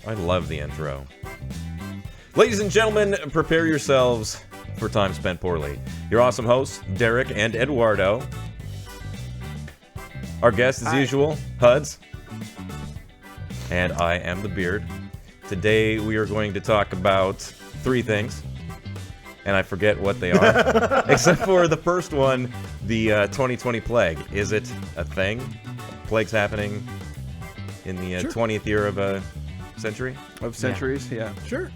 I love the intro. Ladies and gentlemen, prepare yourselves for time spent poorly. Your awesome hosts, Derek and Eduardo. Our guest, as usual, Hudds. And I am the Beard. Today we are going to talk about 3 things. And I forget what they are. Except for the first one, the 2020 plague. Is it a thing? Plague's happening in the 20th year of a century? Of centuries, yeah. Sure.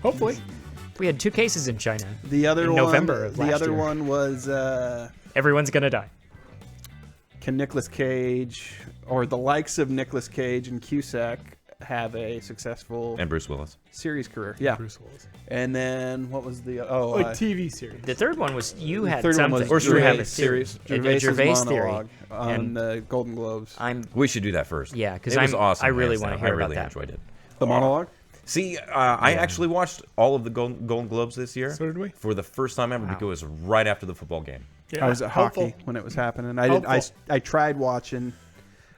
Hopefully. We had 2 cases in China. The other in one, November of last year. one was Everyone's gonna die. can Nicolas Cage or the likes of Nicolas Cage and Cusack have a successful And Bruce Willis. series career? Yeah. Bruce Willis. And then what was the TV series. The third one was you had third one something. was you have a series. theory. Gervais' theory. monologue on the Golden Globes. We should do that first. Yeah, because it was awesome. I really hands want to down. hear I really about that. enjoyed it. The monologue? See, I actually watched all of the Golden Globes this year. So did we. For the first time ever, because it was right after the football game. Yeah. I was at hockey Hopeful. when it was happening. I tried watching,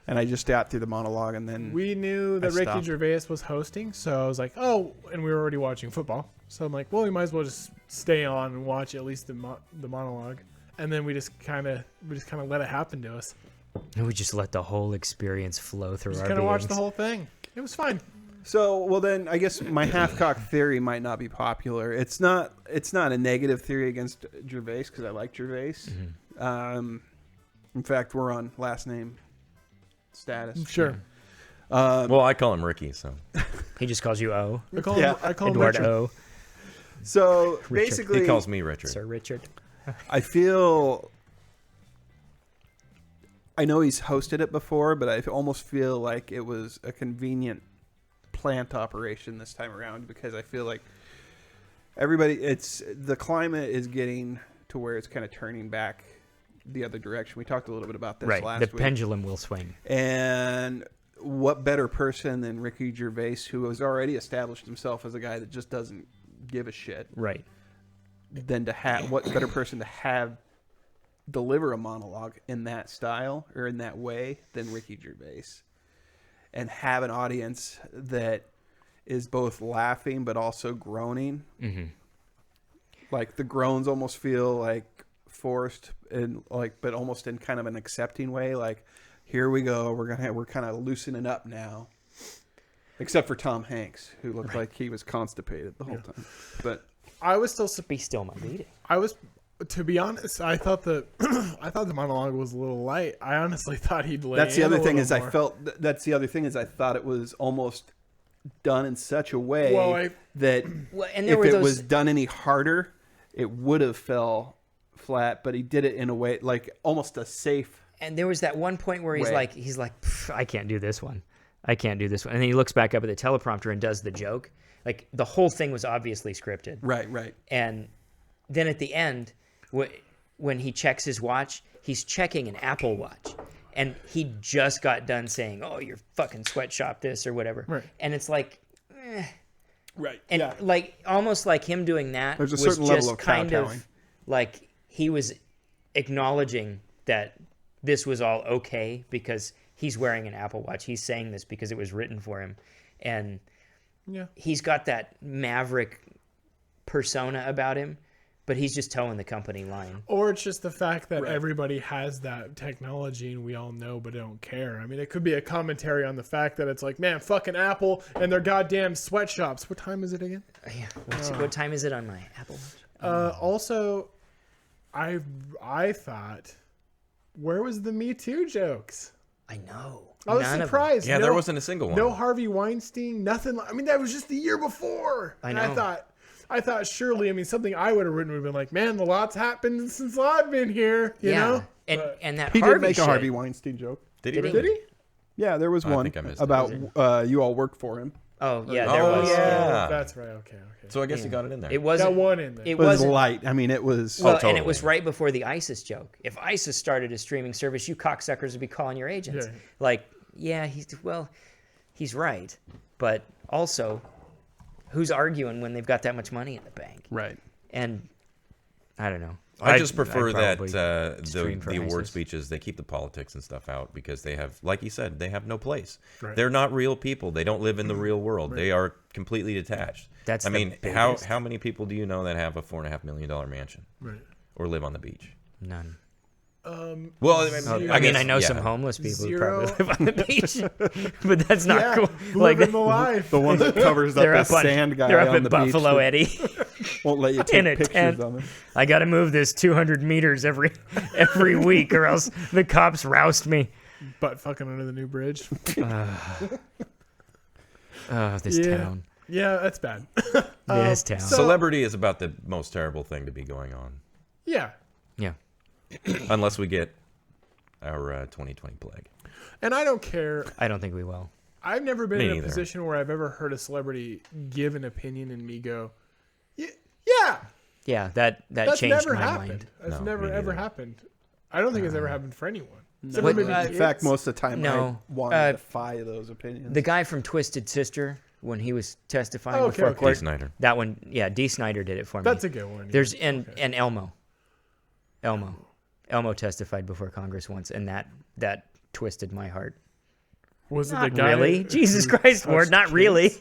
and I just got through the monologue, and then We knew that I Ricky stopped. Gervais was hosting, so I was like, oh, and we were already watching football. So I'm like, well, we might as well just stay on and watch at least the monologue. And then we just kind of let it happen to us. And we just let the whole experience flow through Just our kind of beings. watched the whole thing. It was fine. So, well, then I guess my half-cock theory might not be popular. It's not a negative theory against Gervais because I like Gervais. In fact, we're on last name status. Sure. Well, I call him Ricky, so. He just calls you O. I call Yeah. him Edward Richard. O. So Richard. basically, He calls me Richard. Sir Richard. I feel. I know he's hosted it before, but I almost feel like it was a convenient plant operation this time around because I feel like the climate is getting to where it's kind of turning back the other direction. We talked a little bit about this Right. last The week. pendulum will swing. And what better person than Ricky Gervais, who has already established himself as a guy that just doesn't give a shit, Right. than to have what better person to have deliver a monologue in that style or in that way than Ricky Gervais, and have an audience that is both laughing but also groaning. Mm-hmm. Like the groans almost feel like forced and but almost in kind of an accepting way. Like, here we go, we're kind of loosening up now. Except for Tom Hanks, who looked like he was constipated the whole time. But I was still. Be still my beating. To be honest, I thought the monologue was a little light. I honestly thought he'd lay. that's the in other a thing little is more. I thought it was almost done in such a way Well, that And there if were it those. was done any harder, it would have fell flat. But he did it in a way like almost a safe. And there was that one point where he's way. like, I can't do this one. I can't do this one. And then he looks back up at the teleprompter and does the joke. Like the whole thing was obviously scripted. Right. And then at the end, when he checks his watch, he's checking an Apple Watch. And he just got done saying, oh, your fucking sweatshop this or whatever. Right. And it's like, Right. and like almost like him doing that There's a was certain level just of kind kowtowing. of like he was acknowledging that this was all okay because he's wearing an Apple Watch. He's saying this because it was written for him. And Yeah. he's got that maverick persona about him, but he's just towing the company line. Or it's just the fact that Right. everybody has that technology and we all know but don't care. I mean, it could be a commentary on the fact that it's like, man, fucking Apple and their goddamn sweatshops. What time is it again? Yeah. What time is it on my Apple Watch? Also, I thought, where was the Me Too jokes? I know. I was None of them. surprised. Yeah, there wasn't a single one. No Harvey Weinstein, nothing. I mean, that was just the year before. I And know. I thought surely, I mean, something I would have written would have been like, man, a lot's happened since I've been here, you know? And But- and that He Harvey did make shit, a Harvey Weinstein joke. Did he? Did really? Did he? Yeah, there was I one think I missed it. about you all work for him. Oh yeah, there Oh, was. yeah. That's right. Okay. So I guess he got it in there. It Got wasn't. one in there. It It was wasn't. light. I mean, it was. Well, totally. and it was right before the ISIS joke. If ISIS started a streaming service, you cocksuckers would be calling your agents. Yeah. Like, yeah, he's right, but also, who's arguing when they've got that much money in the bank? Right. And I don't know. I just prefer that probably the stream for award ISIS. speeches, they keep the politics and stuff out because they have, like you said, they have no place. Right. They're not real people. They don't live in the real world. They are completely detached. That's I the mean, biggest- how many people do you know that have a $4.5 million mansion Right. or live on the beach? None. Well, I mean, guess, I know some yeah. homeless people who Zero. probably live on the beach, but that's not Yeah, cool. Like living the life. The one that covers up they're the up on, sand guy they're up on at the Buffalo beach. Eddie. Won't let you In take a pictures tent. of him. I got to move this 200 meters every week, or else the cops roust me. Butt fucking under the new bridge. Oh, this Yeah. town. Yeah, that's bad. This town. so- Celebrity is about the most terrible thing to be going on, Yeah. Yeah. unless we get our 2020 plague. And I don't care. I don't think we will. I've never been Me in a neither. position where I've ever heard a celebrity give an opinion and me go, yeah, Yeah, that that's changed never my happened. mind. That's No, never me ever neither. happened. I don't think it's ever happened for anyone. Except But, for maybe uh, In kids. fact, most of the time No. I want to defy those opinions. The guy from Twisted Sister, when he was testifying Okay, before okay. Dee court, Snyder. that one, yeah, Dee Snyder did it for me. That's a good one. yeah. There's and Elmo testified before Congress once, and that twisted my heart. Was it Not the guy? really, Jesus Christ, Lord, not really.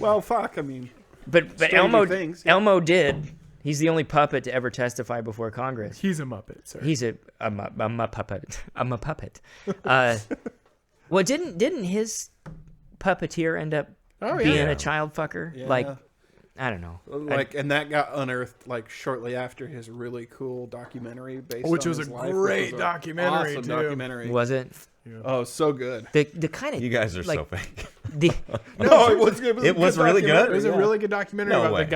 Well, fuck. I mean, but Stranger Elmo Things, yeah. Elmo did. He's the only puppet to ever testify before Congress. He's a Muppet, sir. He's a puppet. I'm a puppet. Well, didn't his puppeteer end up Oh, being yeah. a child fucker? Yeah. Like, I don't know. and that got unearthed like shortly after his really cool documentary based Which on was his a life, which great was a documentary, awesome too. documentary. Was it Oh, so good. the kind of You guys are like, so fake. the No, it was good. It was really good? It was a really good documentary No about way. the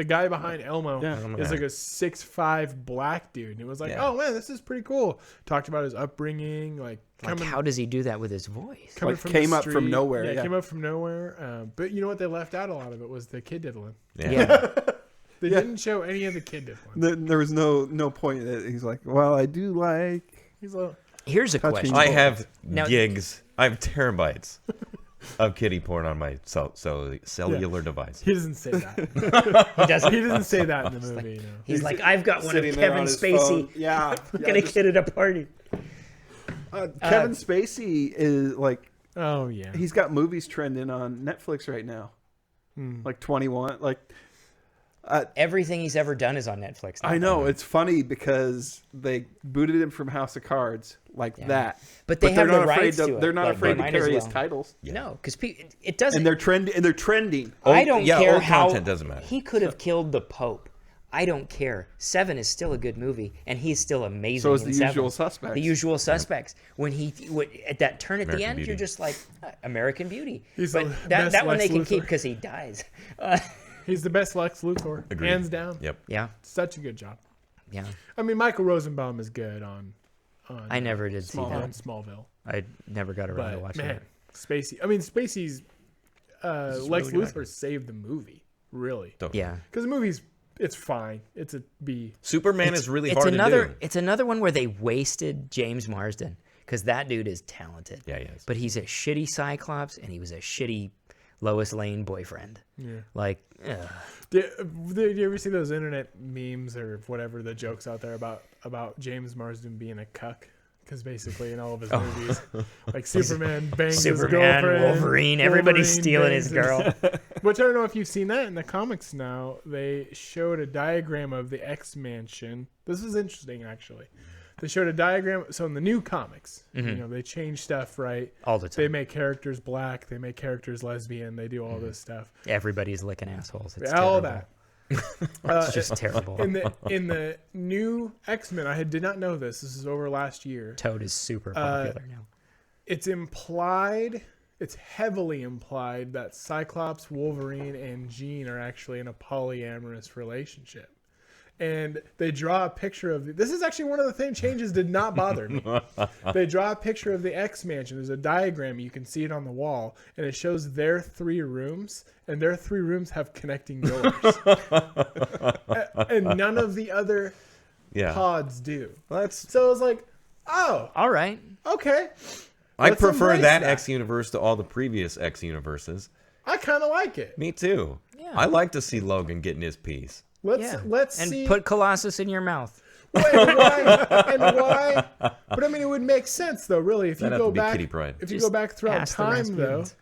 guy behind Elmo. Yeah. Is like a 6'5" black dude. And it was like, Yeah. oh man, this is pretty cool. Talked about his upbringing, like like coming, how does he do that with his voice? coming Like, from came the up from street. nowhere, Yeah, yeah. came up from nowhere. But you know what? They left out a lot of it was the kid diddling. Yeah. They didn't show any of the kid diddling. There was no point that he's like, well, I do like. He's like, Here's a Touching question. balls. I have Now- gigs. I have terabytes of kitty porn on my cellular device. he doesn't say that. He doesn't. He doesn't say that in the movie. No. He's like, I've got one of Sitting there Kevin on his Spacey. phone. Yeah, Fucking a kid at a party. Kevin Spacey is like, Oh yeah. he's got movies trending on Netflix right now. Like 21. Like, Everything he's ever done is on Netflix now. I know it's funny because they booted him from House of Cards like that, But they have they're the not afraid rights to. to it. They're not Like, afraid they to might as carry his well. titles, No, because it doesn't. and they're trending. I don't yeah, care old how content doesn't matter. he could have killed the Pope. I don't care. Seven is still a good movie, and he's still amazing. So is in The Seven. Usual Suspects. The Usual Suspects. When at that turn at the American end, Beauty. you're just like American Beauty. He's but the that best one they Lex can Luthor. keep because he dies. He's the best Lex Luthor, Agreed. hands down. Yep. Yeah, Such a good job. yeah. I mean, Michael Rosenbaum is good on I never did see on that. Smallville, I never got around to but watching man, it. Spacey. I mean, Spacey's Lex really good Luthor saved the movie, really, Don't- Yeah. because the movie's it's fine. It's a B. Superman is really It's hard another. to do. It's another one where they wasted James Marsden because that dude is talented. Yeah, he is. But he's a shitty Cyclops, and he was a shitty Lois Lane boyfriend. Yeah. Like, Did you ever see those internet memes or whatever the jokes out there about James Marsden being a cuck? Because basically in all of his movies, like Superman bangs his Superman, girlfriend, Wolverine, everybody's Wolverine stealing bangs his girl. Which I don't know if you've seen that in the comics now. They showed a diagram of the X-Mansion. This is interesting, actually. They showed a diagram. So in the new comics, they change stuff, right? All the They time. make characters black. They make characters lesbian. They do all this stuff. Everybody's licking assholes. It's all terrible. that. It's just terrible. In the new X-Men, I did not know this. This is over last year. Toad is super popular now. It's implied, it's heavily implied that Cyclops, Wolverine, and Jean are actually in a polyamorous relationship. And they draw a picture of this is actually one of the changes did not bother me. They draw a picture of the X Mansion. There's a diagram, you can see it on the wall, and it shows their 3 rooms, and their 3 rooms have connecting doors. And none of the other Yeah. pods do. Well, that's. So I was like, oh, All right. okay. I Let's prefer embrace that that. X universe to all the previous X universes. I kind of like it. Me too. Yeah. I like to see Logan getting his piece. Let's and see. put Colossus in your mouth. And why? But I mean, it would make sense though, really, if you That'd go have to be back. Kitty Pryde. If you Just go back throughout ask the time, though, Rasputins.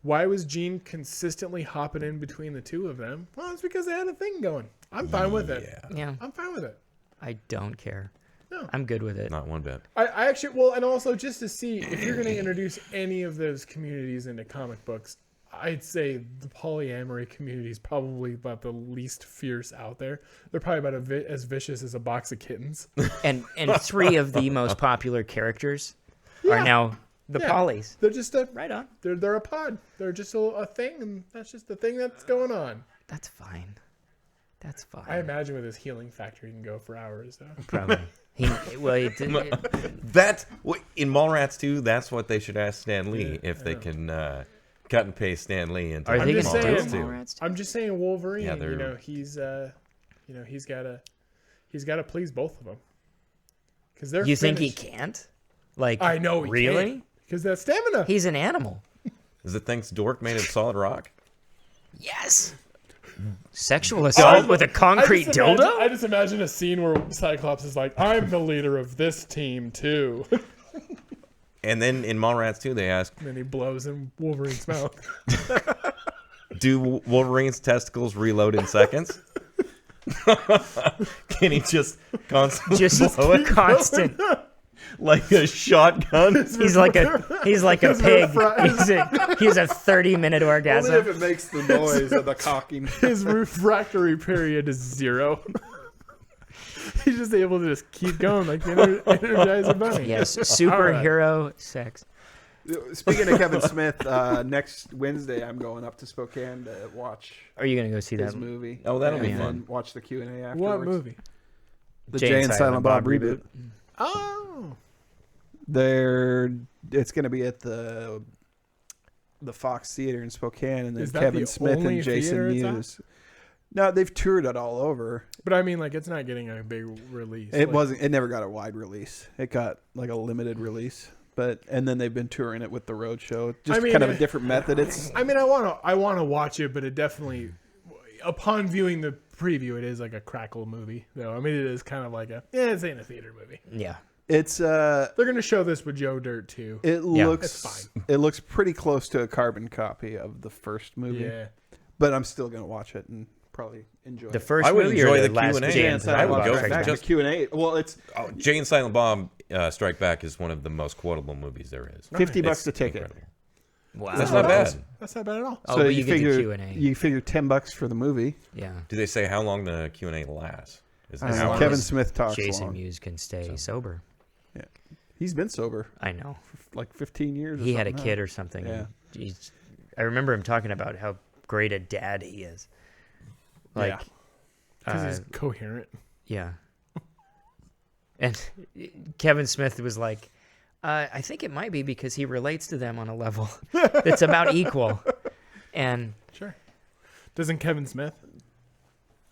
why was Gene consistently hopping in between the two of them? Well, it's because they had a thing going. I'm fine with it. Yeah, I'm fine with it. I don't care. No. I'm good with it. Not one bit. I actually, well, and also just to see if you're going to introduce any of those communities into comic books, I'd say the polyamory community is probably about the least fierce out there. They're probably about as vicious as a box of kittens. And 3 of the most popular characters are now the polys. They're just Right on. They're a pod. They're just a thing, and that's just the thing that's going on. That's fine. That's fine. I imagine with his healing factor, he can go for hours, though. Probably. In Mallrats 2, that's what they should ask Stan Lee if they can cut and paste Stan Lee into Are they just going to saying- do Mallrats 2. Mallrats too? I'm just saying Wolverine. Yeah, they're- He's got to please both of them. Because they're. You think he finished. can't? Like, I know he really? Because that stamina. He's an animal. Is the thing's dork made of solid rock? Yes. Sexual assault with a concrete dildo? I just imagine a scene where Cyclops is like, "I'm the leader of this team too," And then in Mallrats 2, they ask, and then he blows in Wolverine's mouth. do Wolverine's testicles reload in seconds? Can he just constantly Just blow it constant. like a shotgun? He's like a pig. He's a 30-minute Only if orgasm. it makes the noise of the cocking. His refractory period is 0. He's just able to just keep going like the Energizer Bunny. Yes, superhero sex. Speaking of Kevin Smith, next Wednesday I'm going up to Spokane to watch Are you gonna go see his that? movie. Oh, that'll be and fun. then watch the Q&A afterwards. What movie? The Jay and Silent Bob reboot. Oh, It's going to be at the Fox Theater in Spokane, and then Is that Kevin the Smith only and Jason theater it's at? Mewes. No, they've toured it all over. but I mean, like, it's not getting a big release. It Like, wasn't. It never got a wide release. It got like a limited release. And then they've been touring it with the road show. Just I mean, kind of a different method. It's I mean, I want to watch it, but it definitely, upon viewing the preview, it is like a crackle movie. Though I mean, it is kind of like this ain't a theater movie. Yeah. They're gonna show this with Joe Dirt too. it Yeah. looks It's it looks pretty close to a carbon copy of the first movie. Yeah. But I'm still gonna watch it and probably enjoy The it. first I would movie enjoy or the last Q&A. Jay Yeah, and I Silent would Bob go Strike for Back? The just- Q&A. Well, it's Jay and Silent Bob Strike Back is one of the most quotable movies there is. $50 It's a ticket. incredible. Wow. That's not bad. That's not bad at all. Oh, but you get figure the Q&A. you figure $10 for the movie. Yeah. Do they say how long the Q&A lasts? Is it I don't an know. hour? Kevin Smith talks Jason long. Mewes can stay sober. He's been sober I know. for like 15 years. He had a something. kid or something. Yeah. And I remember him talking about how great a dad he is. Like, Because he's coherent. yeah. And Kevin Smith was like, I think it might be because he relates to them on a level that's about equal. And Sure. Doesn't Kevin Smith?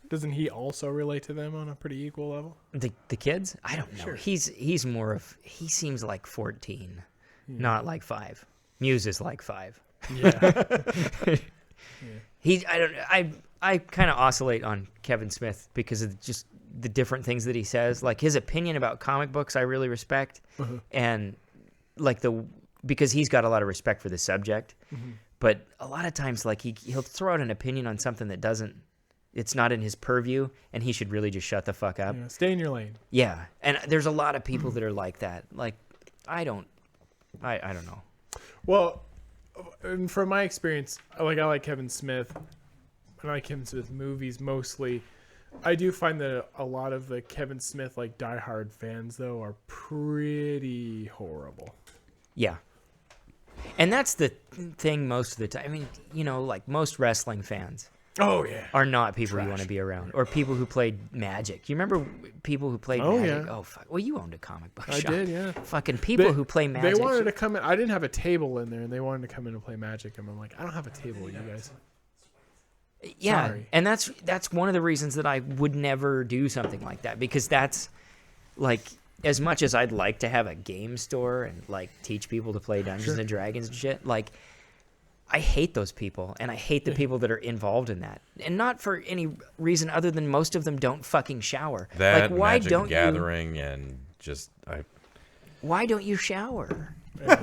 Doesn't he also relate to them on a pretty equal level? the kids, I don't know. Sure. He's more of, he seems like 14, not like 5. Muse is like 5. Yeah. I kind of oscillate on Kevin Smith because of just the different things that he says. Like his opinion about comic books, I really respect, and like because he's got a lot of respect for the subject. But a lot of times, like he'll throw out an opinion on something that it's not in his purview, and he should really just shut the fuck up. Yeah, stay in your lane. Yeah, and there's a lot of people that are like that. Like I don't know. Well, and from my experience, I like Kevin Smith. I like Kevin Smith movies mostly. I do find that a lot of the Kevin Smith like diehard fans though are pretty horrible. Yeah. And that's the thing most of the time. I mean, like most wrestling fans Oh yeah. are not people you Trash. want to be around, or people who played Magic. You remember people who played Oh, Magic? yeah. Oh fuck! Well, you owned a comic book I shop. did, yeah. Fucking people who play Magic. They wanted to come in. I didn't have a table in there, and they wanted to come in and play Magic. And I'm like, I don't have a table, you guys. Yeah, Sorry. and that's one of the reasons that I would never do something like that, because that's like, as much as I'd like to have a game store and like teach people to play Dungeons and Dragons and shit, like I hate those people, and I hate the people that are involved in that, and not for any reason other than most of them don't fucking shower. That like, why Magic don't Gathering and just why don't you shower?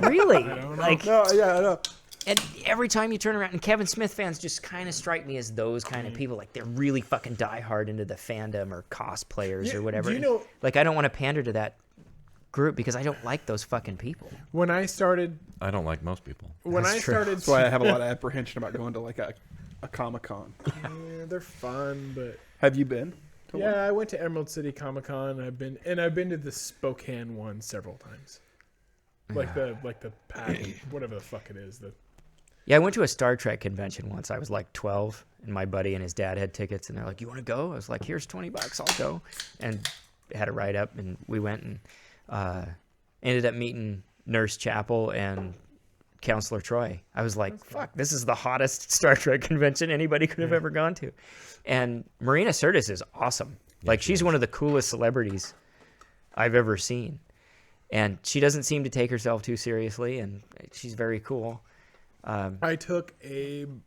Really? Like, No, yeah, I know. and every time you turn around, and Kevin Smith fans just kind of strike me as those kind of people. Like, they're really fucking diehard into the fandom or cosplayers or whatever. Do you know? Like, I don't want to pander to that group because I don't like those fucking people. When I started, I don't like most people. That's true. That's why I have a lot of apprehension about going to like a Comic-Con. yeah, they're fun, but Have you been? to one? yeah, I went to Emerald City Comic Con. I've been to the Spokane one several times. Like the pack, whatever the fuck it is. Yeah, I went to a Star Trek convention once. I was like 12, and my buddy and his dad had tickets, and they're like, "You want to go?" I was like, "Here's $20, I'll go." And had a ride up, and we went and ended up meeting Nurse Chapel and Counselor Troy. I was like, "Fuck, this is the hottest Star Trek convention anybody could have ever gone to." And Marina Sirtis is awesome. Like, she's one of the coolest celebrities I've ever seen, and she doesn't seem to take herself too seriously, and she's very cool. I took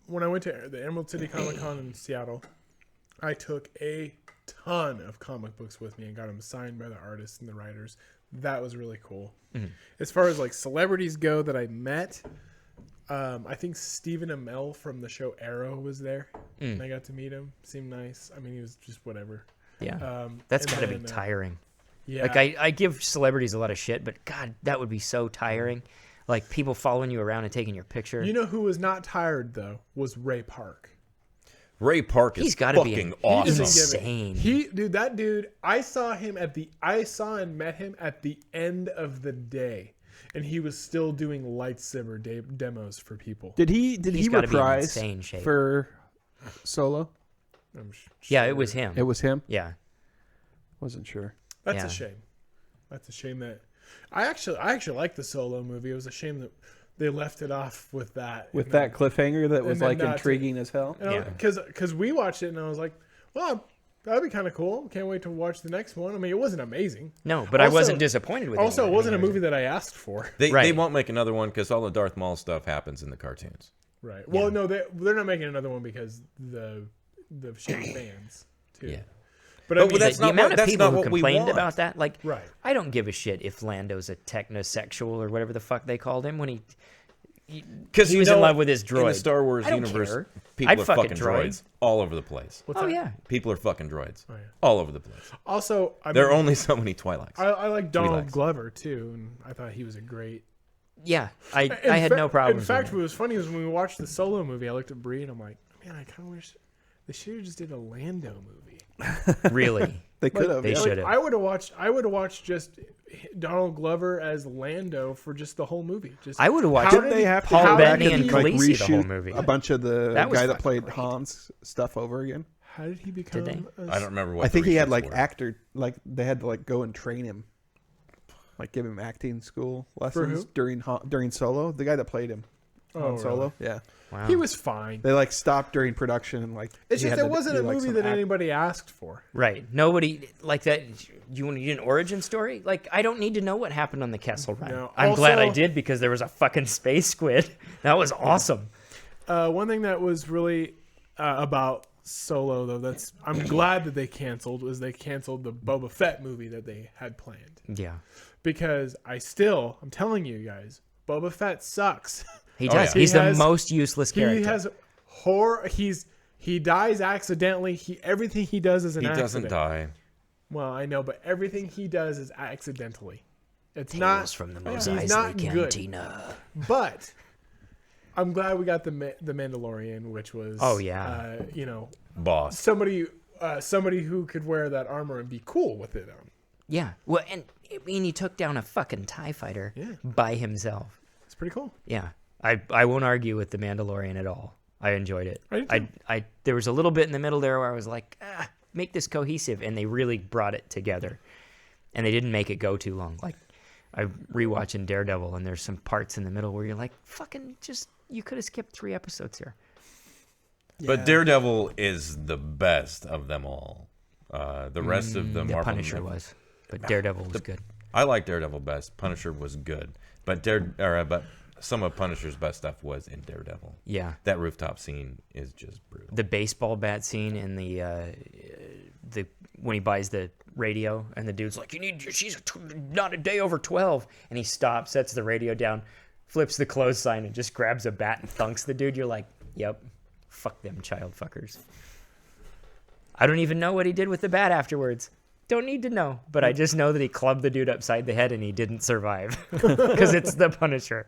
when I went to the Emerald City Comic Con in Seattle, I took a ton of comic books with me and got them signed by the artists and the writers. That was really cool. As far as like celebrities go that I met, I think Stephen Amell from the show Arrow was there. And I got to meet him. Seemed nice. I mean, he was just whatever. Yeah, that's and got to be then, tiring. Yeah. Like, I give celebrities a lot of shit, but God, that would be so tiring. Like, people following you around and taking your picture. You know who was not tired though was Ray Park. Ray Park is He's got to be fucking He awesome. doesn't give insane. That dude, I saw and met him at the end of the day, and he was still doing lightsaber demos for people. Did he He's gotta be in reprise insane shape. for Solo? I'm Yeah, sure. it was him. It was him. Yeah. Wasn't sure. That's Yeah. a shame. That's a shame that I actually like the Solo movie. It was a shame that they left it off with that. With that cliffhanger that was then like not intriguing as hell. Yeah. Because we watched it and I was like, well, that'd be kind of cool. Can't wait to watch the next one. I mean, it wasn't amazing. No, but I Also- wasn't disappointed with it. Also, it either. wasn't I a mean, movie that I asked for. They Right. won't make another one because all the Darth Maul stuff happens in the cartoons. Right. Well, no, they're not making another one because the shitty fans too. Yeah. But I But mean, that's the not amount what- of that's people not who what we complained want. about that, like, Right. I don't give a shit if Lando's a technosexual or whatever the fuck they called him when he Because was in love with his In the droid. Star Wars I don't universe, care. people I'd are fuck a fucking droid. droids all over the place. what's Oh, that? yeah. People are fucking droids Oh, yeah. all over the place. Also, I There are mean, only so many Twi'leks. I like Donald Twi'leks. Glover too, and I thought he was a great. Yeah, I In had no problem. In fact, what was funny was when we watched the Solo movie, I looked at Brie and I'm like, man, I kind of wish they should have just did a Lando movie. really. They could have. they yeah. should. I would have watched just Donald Glover as Lando for just the whole movie. Just I would have watched How Didn't did they he- have to Paul go back Bettany and like Khaleesi the whole reshoot movie. a bunch of the That was guy that fucking played great. Han's stuff over again? How did he become? they? I don't remember what I think the he had reshoots like were. they had to like go and train him, like give him acting school lessons who? during Solo. The guy that played him, Han Solo. really? Yeah, Wow. He was fine. they like stopped during production and like. It's he just had it to wasn't do, a like, movie some that act- anybody asked for. Right. Nobody like that. You want to do an origin story? Like, I don't need to know what happened on the Kessel Run. No. I'm glad I Also- did because there was a fucking space squid. That was awesome. One thing that was really about Solo, though, I'm glad that they canceled the Boba Fett movie that they had planned. Yeah. Because I'm telling you guys, Boba Fett sucks. He Oh, does. yeah. He's He the has- most useless character. He has horror. He dies accidentally. Everything he does is an He accident. doesn't die. Well, I know, but everything he does is accidentally. It's Tales not from the Mos he's Eisley not good. Cantina. But I'm glad we got the Mandalorian, which was Oh, yeah. Boss. somebody who could wear that armor and be cool with it on. Yeah. Well, and I mean, he took down a fucking TIE fighter Yeah. by himself. It's pretty cool. Yeah. I won't argue with the Mandalorian at all. I enjoyed it. I did too. There was a little bit in the middle there where I was like, make this cohesive, and they really brought it together. And they didn't make it go too long. Like, I'm rewatching Daredevil, and there's some parts in the middle where you're like, fucking just, you could have skipped 3 episodes here. But Daredevil is the best of them all. The rest of the The Marvel. Punisher was, but Daredevil was good. I like Daredevil best. Punisher was good, but some of Punisher's best stuff was in Daredevil. Yeah. That rooftop scene is just brutal. The baseball bat scene in the when he buys the radio and the dude's like, she's not a day over 12, and he stops, sets the radio down, flips the close sign, and just grabs a bat and thunks the dude. You're like, yep, fuck them child fuckers. I don't even know what he did with the bat afterwards. Don't need to know, but I just know that he clubbed the dude upside the head and he didn't survive because it's the Punisher.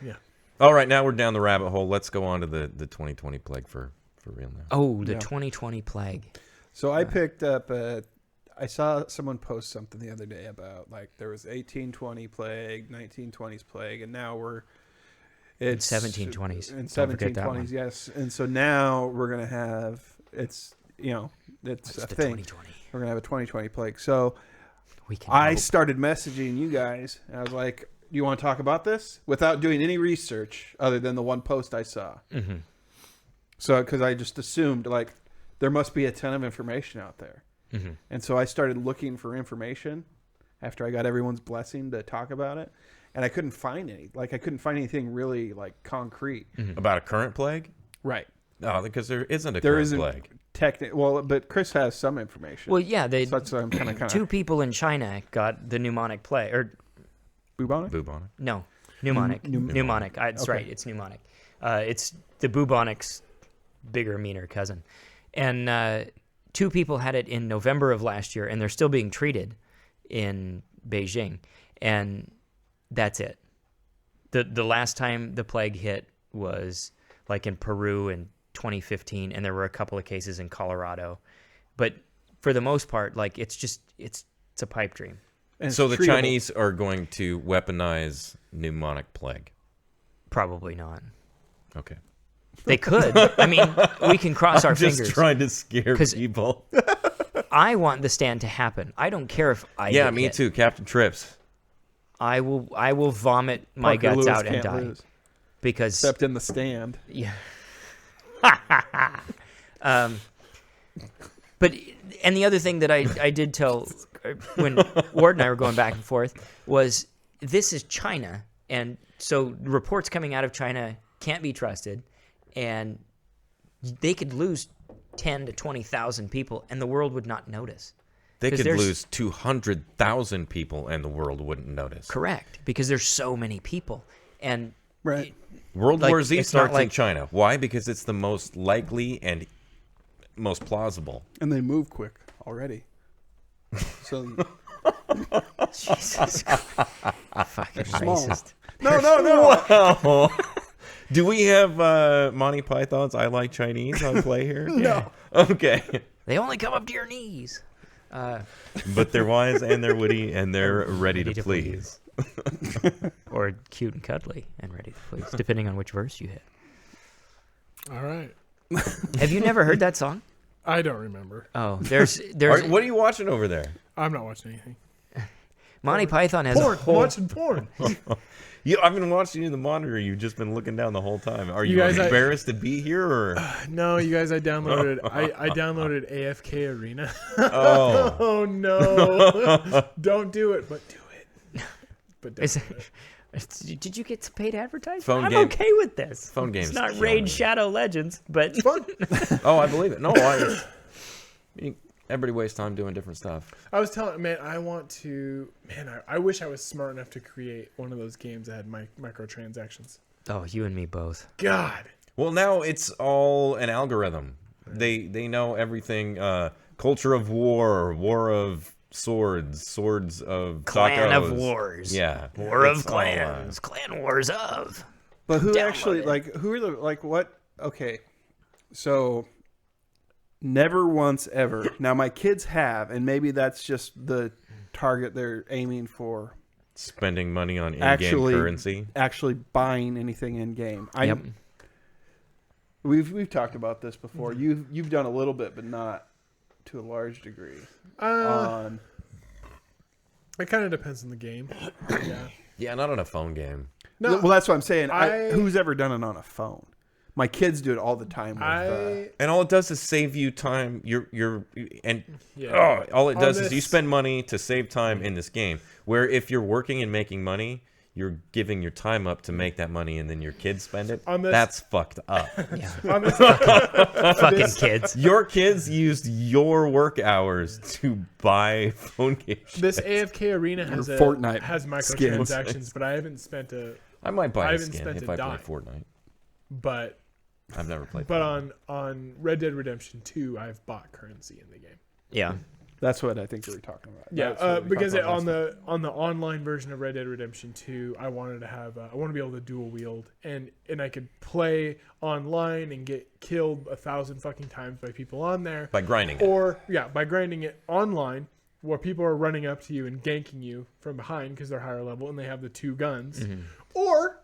Yeah. All right, now we're down the rabbit hole. Let's go on to the 2020 plague for real now. Oh, the 2020 plague. So I picked up I saw someone post something the other day about like there was 1820 plague, 1920s plague, and now it's 1720s. In Don't forget that 1720s, one. yes. And so now we're gonna have it's a It's the thing. 2020. We're gonna have a 2020 plague. So We can I hope. started messaging you guys, and I was like, "Do you want to talk about this?" Without doing any research other than the one post I saw. Mm-hmm. So, because I just assumed like there must be a ton of information out there, Mm-hmm. and so I started looking for information after I got everyone's blessing to talk about it, and I couldn't find any. Like I couldn't find anything really like concrete. About a current plague? Right. No, because there isn't a There current isn't plague. well, but Chris has some information. Well, yeah, so that's what I'm kind of two people in China got the pneumonic plague, or bubonic. Bubonic. no, pneumonic. Pneumonic. That's right. It's pneumonic. It's the bubonic's bigger, meaner cousin. And 2 people had it in November of last year, and they're still being treated in Beijing. And that's it. The last time the plague hit was like in Peru in 2015, and there were a couple of cases in Colorado. But for the most part, like it's a pipe dream. And So it's the treatable. Chinese are going to weaponize pneumonic plague. Probably not. Okay. They could. I mean, we can cross our Just fingers. trying to scare 'Cause- people. I want the stand to happen. I don't care if I Yeah, get me hit. too. Captain Trips. I will vomit my Parker guts Lewis out and can't die lose, because except in the stand. yeah. But and the other thing that I did tell when Ward and I were going back and forth was this is China, and so reports coming out of China can't be trusted, and they could lose 10 to 20,000 people, and the world would not notice. They 'Cause could there's- lose 200,000 people and the world wouldn't notice. Correct, because there's so many people, and Right. World Like, War Z it's not starts in like- China. Why? Because it's the most likely and most plausible. And they move quick already. So Jesus Christ. Fucking small. racist. no. Wow. Do we have Monty Python's I Like Chinese on play here? No. Okay. They only come up to your knees. But they're wise and they're witty and they're ready to please. Or cute and cuddly and ready to please, depending on which verse you hit. All right. Have you never heard that song? I don't remember. Oh, there's What are you watching over there? I'm not watching anything. Monty Python has Porn. a I'm whole. watching porn. I've been watching you in the monitor. You've just been looking down the whole time. Are you, You guys, embarrassed to be here or? No, you guys, I downloaded AFK Arena. Oh. Oh no! Don't do it, but do it. But don't Is do it- it. Did you get some paid advertising? Phone I'm game. okay with this. Phone games It's not kill Raid me. Shadow Legends, but Fun. Oh, I believe it. No, everybody wastes time doing different stuff. I was telling, man, I wish I was smart enough to create one of those games that had microtransactions. oh, you and me both. God. Well, now it's all an algorithm. They know everything. Culture of war, war of swords, swords of Clan of tacos. Wars. Yeah, War of it's all, Clans. Clan Wars of. But who Download actually it. who are the what? Okay, so never once ever. Now my kids have, and maybe that's just the target they're aiming for. spending money on in-game Actually- currency. Actually, buying anything in game. Yep. We've talked about this before. You've done a little bit, but not to a large degree. On It kind of depends on the game. Yeah. Yeah, not on a phone game. No, well, that's what I'm saying. I- Who's ever done it on a phone? My kids do it all the time. With, And all it does is save you time. Yeah. All it On does is you this- spend money to save time in this game. Where if you're working and making money, you're giving your time up to make that money, and then your kids spend it. On this- That's fucked up. Yeah. On this, Fucking kids. Your kids used your work hours to buy phone games. this AFK Arena has Fortnite has skins. microtransactions, but I haven't spent a. I might buy I a haven't skin spent if a I play dime. Fortnite. But I've never played. but Fortnite. on Red Dead Redemption 2, I've bought currency in the game. Yeah. That's what I think we were talking about. Yeah, That's what we because talked about on last the online version of Red Dead Redemption 2, I wanted to have I want to be able to dual wield and I could play online and get killed 1,000 fucking times by people on there, By grinding it. or by grinding it online where people are running up to you and ganking you from behind because they're higher level and they have the two guns, or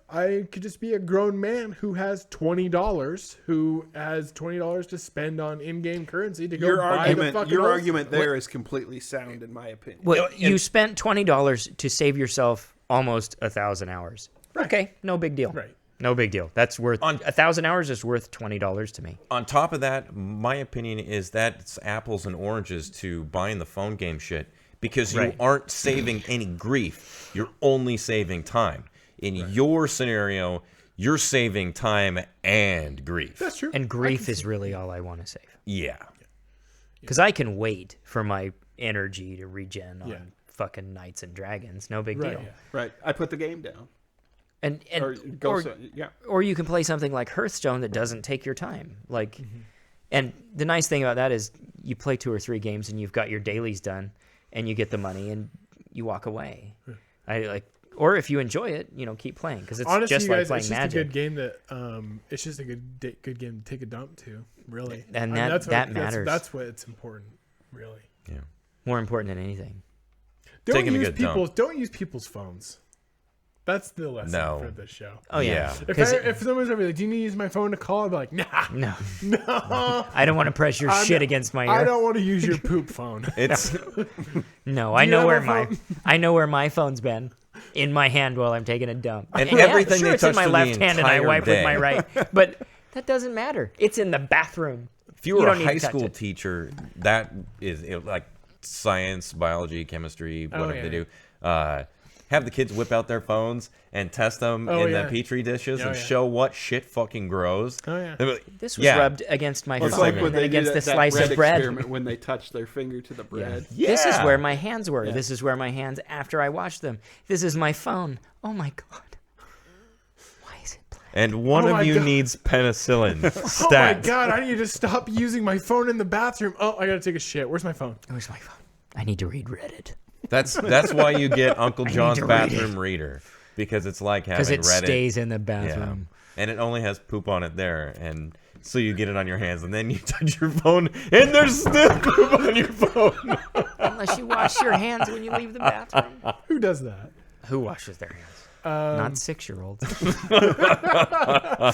I could just be a grown man who has $20 to spend on in-game currency to go Your buy the argument, fucking your Ulster. argument there is completely sound, in my opinion. Well, you spent $20 to save yourself almost 1,000 hours. Right. Okay, no big deal. Right. No big deal. That's worth 1,000 hours is worth $20 to me. On top of that, my opinion is that it's apples and oranges to buying the phone game shit because you Right. aren't saving any grief. You're only saving time. In your scenario, you're saving time and grief. That's true. And grief is really all I want to save. Yeah. Because I can wait for my energy to regen on Yeah. fucking Knights and Dragons. No big Right. deal. Yeah. Right. I put the game down. And Yeah. or you can play something like Hearthstone that doesn't take your time. Like, and the nice thing about that is you play 2 or 3 games and you've got your dailies done, and you get the money and you walk away. Or if you enjoy it, keep playing because it's Honestly, just you like guys, playing it's just Magic. a good game that it's just a good game to take a dump to, really. And that's that matters. That's what it's important, really. Yeah. More important than anything. Taking a good dump. Don't use people's phones. That's the lesson No. for this show. Oh yeah. Yeah. If someone's ever like, "Do you need to use my phone to call?" I'd be like, "Nah, No, no, I don't want to press your shit against my ear. I don't want to use your poop phone." It's No, I you know have where a my phone? I know where my phone's been. In my hand while I'm taking a dump. And Yeah, everything sure, they it's in touch my for the left hand and I entire wipe with my day. right. But that doesn't matter. It's in the bathroom. if you were don't a need to high touch school it. teacher, that is like science, biology, chemistry, whatever yeah. they do. Have the kids whip out their phones and test them Oh, in yeah. the petri dishes Oh, and yeah. show what shit fucking grows. Oh, yeah. They'll be like, This was yeah. rubbed against my Well, it's phone like and when then they do against that, the slice bread of bread. experiment when they touch their finger to the bread. Yeah. This is where my hands were. This is where my hands after I watched them. This is my phone. Oh my god. Why is it black? And one Oh of my you God. needs penicillin. Oh my Stat. god, I need to stop using my phone in the bathroom. Oh, I gotta take a shit. Where's my phone? Where's my phone? I need to read Reddit. That's why you get Uncle need John's to read bathroom reader, because it's like having Because it Reddit. stays in the Yeah. bathroom. And it only has poop on it there, and so you get it on your hands, and then you touch your phone, and there's still poop on your phone. Unless you wash your hands when you leave the bathroom. Who does that? Who washes their hands? Not 6-year-olds.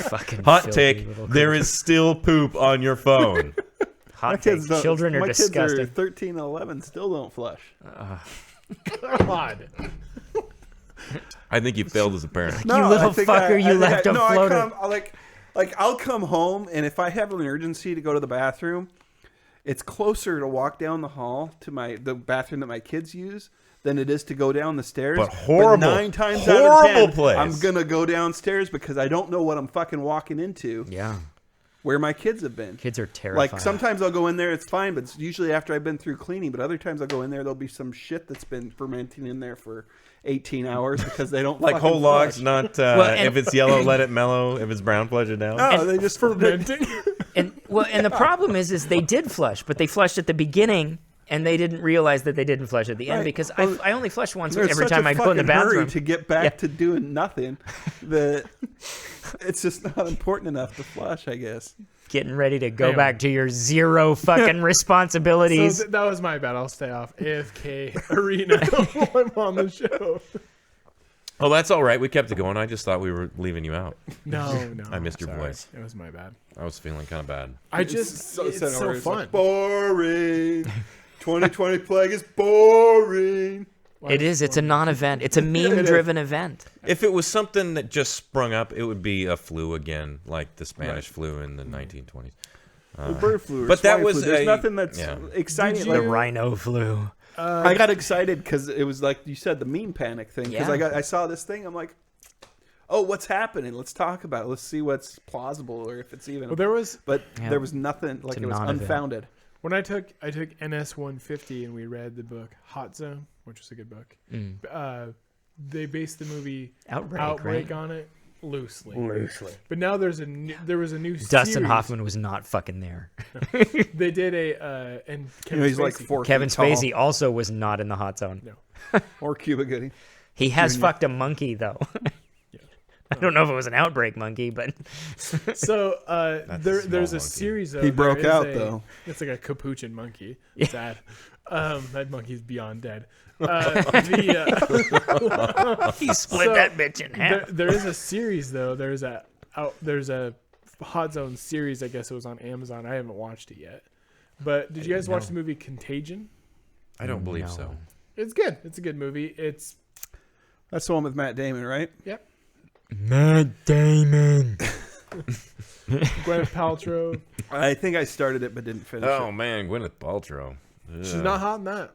Fucking Hot filthy take: little there is still poop on your phone. Hot take. Children are my disgusting. kids are 13 and 11, still don't flush. God. I think you failed as a parent. You little fucker, you left them floating. I'll come home, and if I have an urgency to go to the bathroom, it's closer to walk down the hall to the bathroom that my kids use than it is to go down the stairs. But horrible, 9 times out of 10, horrible place. I'm gonna go downstairs because I don't know what I'm fucking walking into. Yeah. Where my kids have been. Kids are terrified. Like, sometimes I'll go in there, it's fine, but it's usually after I've been through cleaning. But other times I'll go in there, there'll be some shit that's been fermenting in there for 18 hours because they don't Like fucking whole logs, flush. not and- if it's yellow, let it mellow. If it's brown, flush it down. No, they just Fermenting. And the problem is they did flush, but they flushed at the beginning, and they didn't realize that they didn't flush at the end Right. because Well, I only flush once There's every such time a I go in the fucking hurry bathroom. to get back Yeah. to doing nothing that it's just not important enough to flush, I guess. Getting ready to go Anyway. back to your zero fucking responsibilities. So that was my bad. I'll stay off AFK Arena while I'm on the show. Oh, that's all right. We kept it going. I just thought we were leaving you out. No. I missed your sorry. voice. It was my bad. I was feeling kind of bad. It's so fun. Boring. 2020 plague is boring. It is. It's a non-event. It's a meme-driven event. If it was something that just sprung up, it would be a flu again, like the Spanish flu in the 1920s. The bird flu. Or but that swine was flu. There's a- nothing that's yeah. exciting. Did The like, rhino flu. I got excited because it was like you said, the meme panic thing. Because Yeah. I saw this thing. I'm like, oh, what's happening? Let's talk about it. Let's see what's plausible or if it's even. Well, there was there was nothing like it was none of it. unfounded. when I took NS 150 and we read the book Hot Zone, which was a good book. They based the movie Outbreak, right? on it loosely. But now there was a new Dustin series. Hoffman was not fucking there. They did and Kevin He's like Spacey. 4 Kevin feet tall. Spacey also was not in the hot zone. No. Or Cuba Gooding. He has fucked a monkey though. I don't know if it was an outbreak monkey, but So there's a monkey. series though. He broke there is out, though. It's like a capuchin monkey. Sad. That monkey's beyond dead. he split So, that bitch in half. there is a series though. There's a Hot Zone series. I guess it was on Amazon. I haven't watched it yet. But did you guys watch the movie Contagion? I don't believe No. so. It's good. It's a good movie. It's That's the one with Matt Damon, right? yep. Matt Damon. Gwyneth Paltrow. I think I started it but didn't finish Oh it. man, Gwyneth Paltrow. She's Ugh. not hot in that.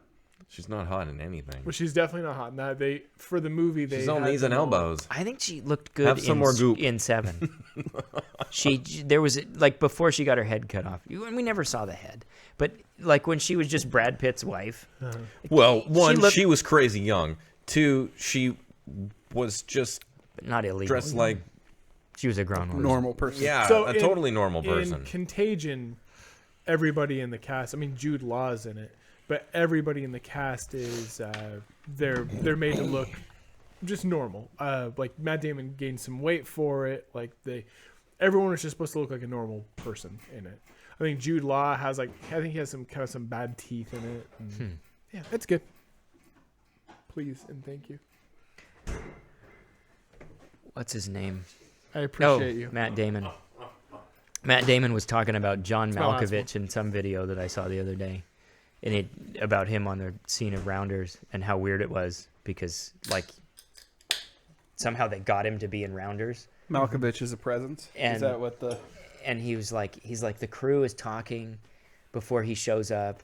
She's not hot in anything. But she's definitely not hot in that. For the movie, She's on knees and elbows. I think she looked good Have some more goop. in 7. There was like before she got her head cut off. We never saw the head, but like when she was just Brad Pitt's wife. Well, one, looked- she was crazy young. 2, she was just But not illegal. dressed like She was a grown woman. Normal person. a in- totally normal person. In Contagion, everybody in the cast. I mean, Jude Law's in it, but everybody in the cast is they're made to look just normal. Like Matt Damon gained some weight for it. Like everyone was just supposed to look like a normal person in it. I think Jude Law has he has some bad teeth in it. And, Yeah, it's good. Please and thank you. What's his name? I appreciate you. Matt Damon. Matt Damon was talking about John my last Malkovich in some video that I saw the other day, and about him on the scene of Rounders and how weird it was because like somehow they got him to be in Rounders. Malkovich is a presence. And- Is that what the... And he's like the crew is talking before he shows up,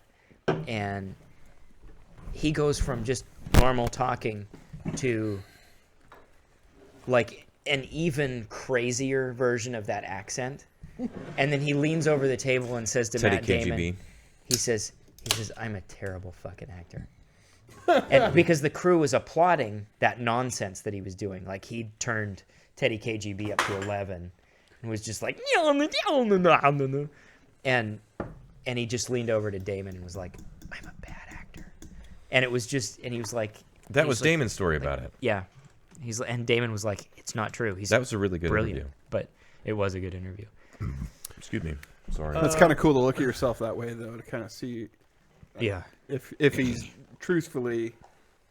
and he goes from just normal talking to like an even crazier version of that accent. And then he leans over the table and says to Teddy Matt KGB. Damon, he says, I'm a terrible fucking actor. And because the crew was applauding that nonsense that he was doing. Like he turned Teddy KGB up to 11 and was just like, and he just leaned over to Damon and was like, I'm a bad actor. And it was just, and he was like, That he was like- Damon's story about it. yeah. And Damon was like, it's not true. That was a really good brilliant. interview. But it was a good interview. Excuse me. Sorry. It's kind of cool to look at yourself that way, though, to kind of see Yeah. if he's truthfully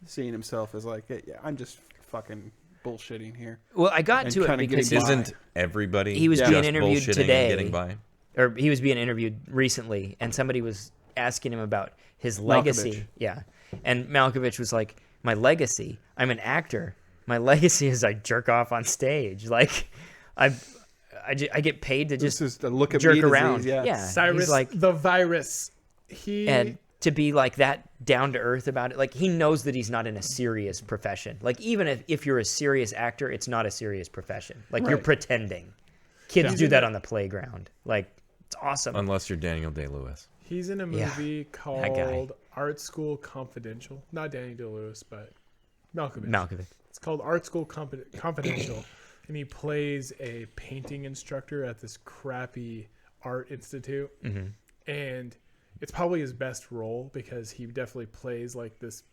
seeing himself as like, hey, yeah, I'm just fucking bullshitting here. Well, I got And to it kinda because getting by. Isn't everybody He was just being interviewed bullshitting today. and getting by? or he was being interviewed recently, and somebody was asking him about his legacy. Malkovich. Yeah. And Malkovich was like, my legacy, I'm an actor. My legacy is I jerk off on stage. Like, I get paid to This just is the look at jerk me around. disease, yeah. Cyrus He's like, the virus. and to be like that down to earth about it, like he knows that he's not in a serious profession. Like even if you're a serious actor, it's not a serious profession. Like you're Right. pretending. Kids do that on the playground. Like it's awesome. Unless you're Daniel Day-Lewis. He's in a Yeah, movie guy. called Art School Confidential. Not Danny DeLewis, but Malkovich. Malkovich. It's called Art School Confidential, and he plays a painting instructor at this crappy art institute. Mm-hmm. And it's probably his best role because he definitely plays like this.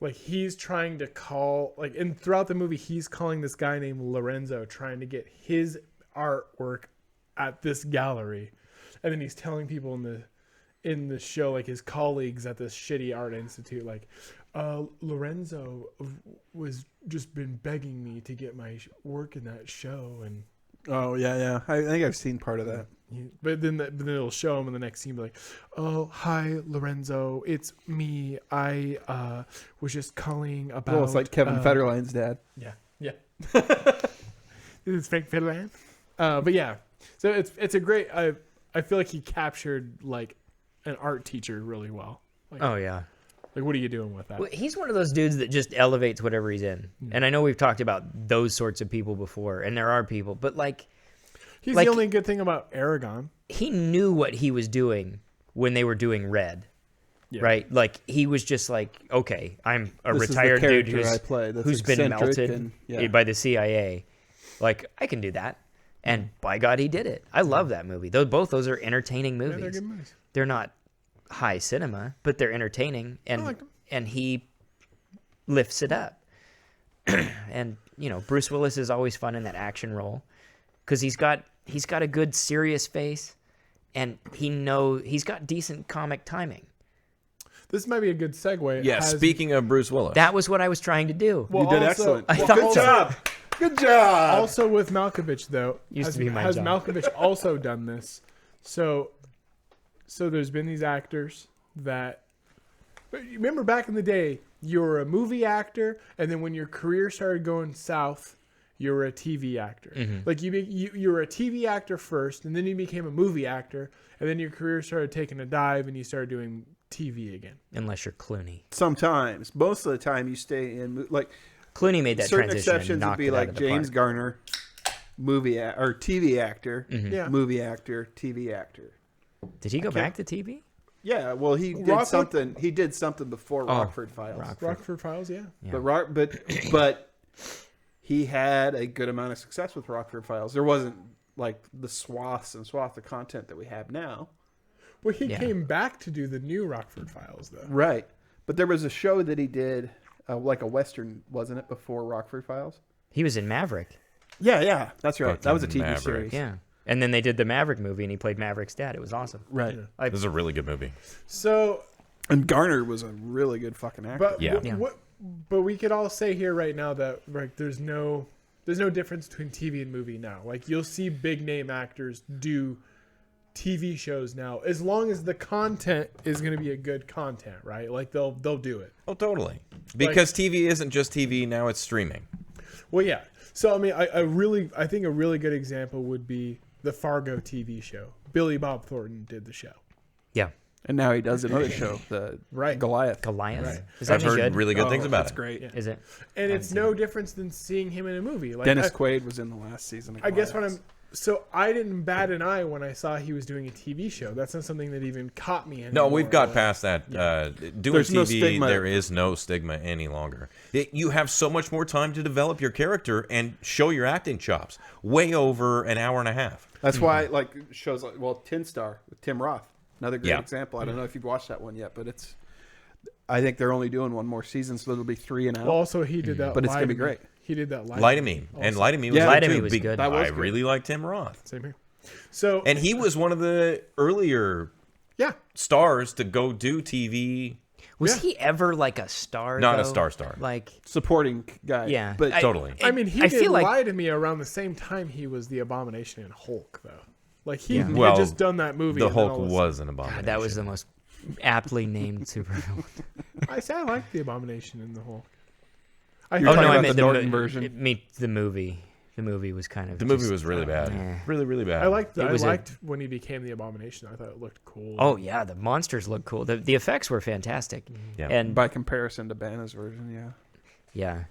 Like he's trying to call, like, and throughout the movie, he's calling this guy named Lorenzo, trying to get his artwork at this gallery, and then he's telling people in the show, like his colleagues at this shitty art institute, like, Lorenzo was just been begging me to get my work in that show, and Oh, yeah. I think I've seen part of that. but then it'll show him in the next scene, be like, "Oh, hi, Lorenzo, it's me. I was just calling about." Well, it's like Kevin Federline's dad. Yeah. This is Frank Federline. But yeah, so it's a great. I feel like he captured like an art teacher really well. Like, Oh yeah. Like, what are you doing with that? Well, he's one of those dudes that just elevates whatever he's in. And I know we've talked about those sorts of people before, and there are people, but like He's like- the only good thing about Aragon. he knew what he was doing when they were doing Red. Yeah. Right? Like he was just like, okay, I'm a This is the retired dude character I play that's who's been eccentric melted and- yeah. by the CIA. Like I can do that. And by God, he did it. I love that movie. Both those are entertaining Yeah, movies. they're good movies. They're not high cinema, but they're entertaining, and I like them. and he lifts it up. And Bruce Willis is always fun in that action role because he's got a good serious face, and he's got decent comic timing. This might be a good segue. Yeah, speaking of Bruce Willis. That was what I was trying to do. Well, You did also- excellent. I Well, thought good so. job. Good job. Also with Malkovich, though, Used to be my has job. Malkovich also done this? So there's been these actors that. But you remember back in the day, you were a movie actor, and then when your career started going south, you were a TV actor. Like you were a TV actor first, and then you became a movie actor, and then your career started taking a dive, and you started doing TV again. Unless you're Clooney. Sometimes, most of the time, you stay in like Clooney made that certain transition. exceptions and would knocked be it out like of the James park. Garner, or TV actor, Yeah. movie actor, TV actor. Did he go back to TV? Yeah, well, he did Rockford- something. He did something before Oh, Rockford Files. Rockford Files, yeah. Yeah. But he had a good amount of success with Rockford Files. There wasn't like the swath of content that we have now. Well, he Yeah. came back to do the new Rockford Files, though. Right. But there was a show that he did, like a Western, wasn't it, before Rockford Files? He was in Maverick. Yeah, that's right. That was a Fucking TV Maverick. series. Yeah. And then they did the Maverick movie, and he played Maverick's dad. It was awesome. Right. Yeah. This is a really good movie. So, And Garner was a really good fucking actor. but Yeah. Yeah. but we could all say here right now that like there's no difference between TV and movie now. Like you'll see big name actors do TV shows now, as long as the content is going to be a good content, right? Like they'll do it. Oh, totally. Because TV isn't just TV, now it's streaming. Well, yeah. So I mean, I think a really good example would be the Fargo TV show. Billy Bob Thornton did the show. Yeah. And now he does another show, the Right. Goliath. Goliath. Right. Is that I've any heard good? really good things about That's it. great. Yeah. Is it? And it's no difference than seeing him in a movie. Like Dennis Quaid was in the last season of I guess Goliath. I didn't bat an eye when I saw he was doing a TV show. That's not something that even caught me anymore. No, we've got past that. Doing There's TV, no stigma. there is no stigma any longer. You have so much more time to develop your character and show your acting chops. Way over an hour and a half. That's why, like, shows like, well, Tin Star with Tim Roth. Another great Yeah. example. I don't know if you've watched that one yet, but I think they're only doing one more season, so it'll be 3 and out. Well, also he did that. But it's Lie gonna be to Me. great. He did that. Lie to Me. And Lie to Me was Yeah, good Lie to too, Me was good. That was I good. really like Tim Roth. Same here. So And he was one of the earlier yeah, stars to go do TV. Was Yeah. he ever like a star? Not a though? star. Like, Supporting guy. yeah. But Totally. I mean he I did feel like Lie to Me around the same time he was the Abomination in Hulk, though. Like he Yeah. had Well, just done that movie. The and then Hulk all of a was an abomination. that was the most aptly named supervillain. I say I like the Abomination in the Hulk. You're Oh talking no, I about meant the Norton version. The movie. The movie was kind of. The movie just- was really bad. Yeah. Really, really bad. I liked It was a- when he became the Abomination. I thought it looked cool. Oh yeah, the monsters look cool. The effects were fantastic. Yeah. And by comparison to Banna's version, yeah. yeah,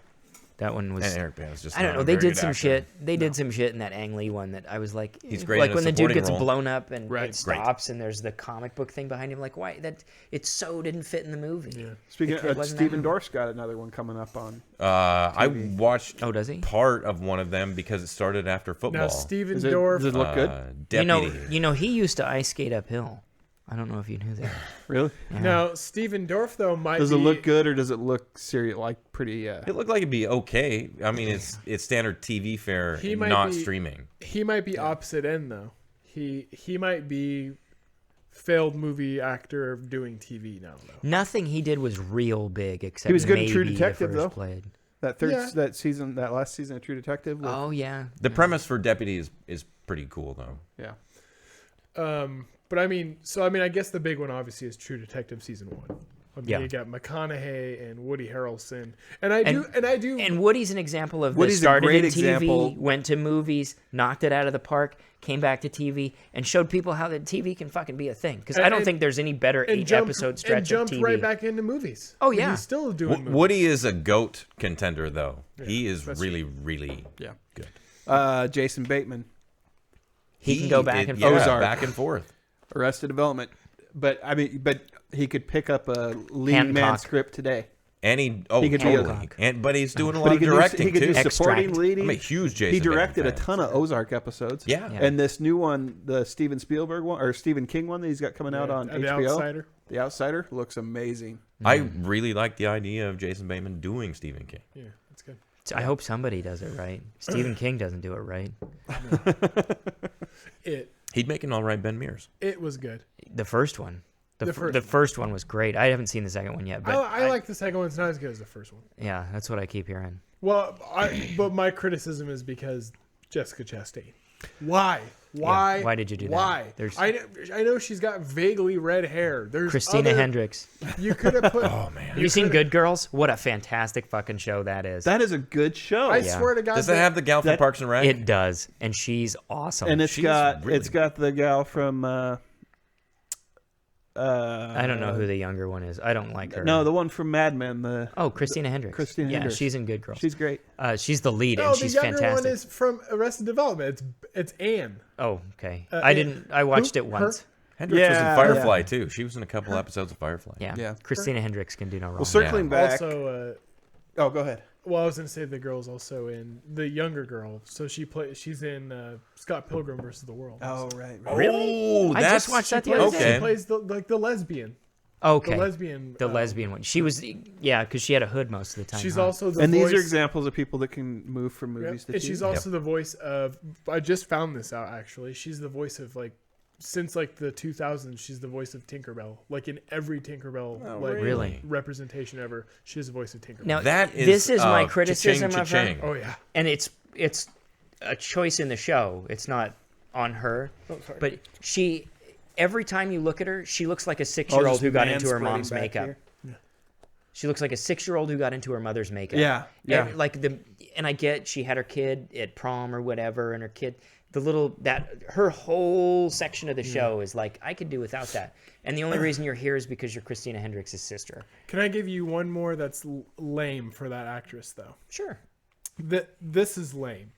that one was. And Eric Bana's just I don't not know. a They very did good some actor. shit. They did some shit in that Ang Lee one that I was like, He's great like in a when the dude supporting gets role. blown up and Right. it stops and there's the comic book thing behind him. Like, why that? It so didn't fit in the movie. Yeah. Speaking It of wasn't Stephen that- Dorff's got another one coming up on. I watched Oh, does he? part of one of them because it started after football. Now Steven Does it Dorff. look good? Deputy. You know, he used to ice skate uphill. I don't know if you knew that. Really? Yeah. Now Steven Dorff though might. Does it be, look good or does it look serious? Like pretty? It looked like it'd be okay. I mean, it's standard TV fare, He might not be- streaming. He might be opposite end though. He might be failed movie actor doing TV now though. Nothing he did was real big except He was good in maybe True the Detective, first though. Played. that last season of True Detective. Oh yeah. The premise for Deputy is pretty cool though. Yeah. But I mean, I guess the big one obviously is True Detective season 1. I mean, Yeah. you got McConaughey and Woody Harrelson, and I do. And Woody's an example of Woody's this. a Started great in TV, example. went to movies, knocked it out of the park, came back to TV, and showed people how that TV can fucking be a thing. Because I don't think there's any better 8-episode stretch and jumped of TV. right back into movies. Oh, yeah. He's still doing movies. Woody is a GOAT contender, though. He is really, really good. Jason Bateman, He can go back and yeah, forth. Ozark. back and forth. Arrested Development. But he could pick up a lead man Hancock. script today. And he could be totally. but he's doing a But lot he of could directing he could too. do supporting Extract. leading. I'm a huge Jason. He directed a Bateman ton of Ozark episodes. Yeah. And this new one, the Steven Spielberg one or Stephen King one that he's got coming out on The HBO. Outsider. The Outsider looks amazing. I really like the idea of Jason Bateman doing Stephen King. Yeah, that's good. I hope somebody does it right. Stephen King doesn't do it right. He'd make an all right Ben Mears. It was good. The first one. The first one was great. I haven't seen the second one yet, but I like the second one. It's not as good as the first one. yeah, that's what I keep hearing. Well, but my criticism is because Jessica Chastain. Why? Why? Yeah, why did you do that? Why? There's- I know she's got vaguely red hair. There's Christina Hendricks. You could have put. Oh man. Have you seen Good Girls? What a fantastic fucking show that is. That is a good show. I swear to God. Does it have the gal from Parks and Rec? It does, and she's awesome. and it's She's got really- the gal from I don't know who the younger one is. I don't like her. no, the one from Mad Men. Christina Hendricks. Christina Hendricks. Yeah, she's in Good Girls. She's great. She's the lead, No, and the she's younger fantastic. one is from Arrested Development. It's Anne. Oh, okay. Anne- I watched who? it once. Hendricks was in Yeah, Firefly too. She was in a couple episodes of Firefly. Yeah. Yeah. Christina Hendricks can do no wrong. Well, circling back. Also, oh, go ahead. well, I was gonna say the girl's also in the younger girl. So she's in Scott Pilgrim versus the World. Oh, right. Oh, I that's just watched that the Plays- other day. okay. She plays the lesbian. Okay. The lesbian. The lesbian one. She was, because she had a hood most of the time. She's huh? also the And voice. these are examples of people that can move from Yep. movies to And TV. she's also the voice of. I just found this out actually. She's the voice of since the 2000s. She's the voice of Tinkerbell. Like in every Tinkerbell really? representation ever, she's the voice of Tinkerbell. Now, That is this is my cha-ching, criticism of her. cha-ching. Oh yeah. And it's a choice in the show. It's not on her. Oh, sorry. But every time you look at her, she looks like a 6-year-old who got into her mom's makeup. She looks like a 6-year-old who got into her mother's makeup. Yeah, yeah. And I get she had her kid at prom or whatever, and her kid, her whole section of the show is like, I could do without that. And the only reason you're here is because you're Christina Hendricks' sister. Can I give you one more that's lame for that actress though? Sure. This is lame.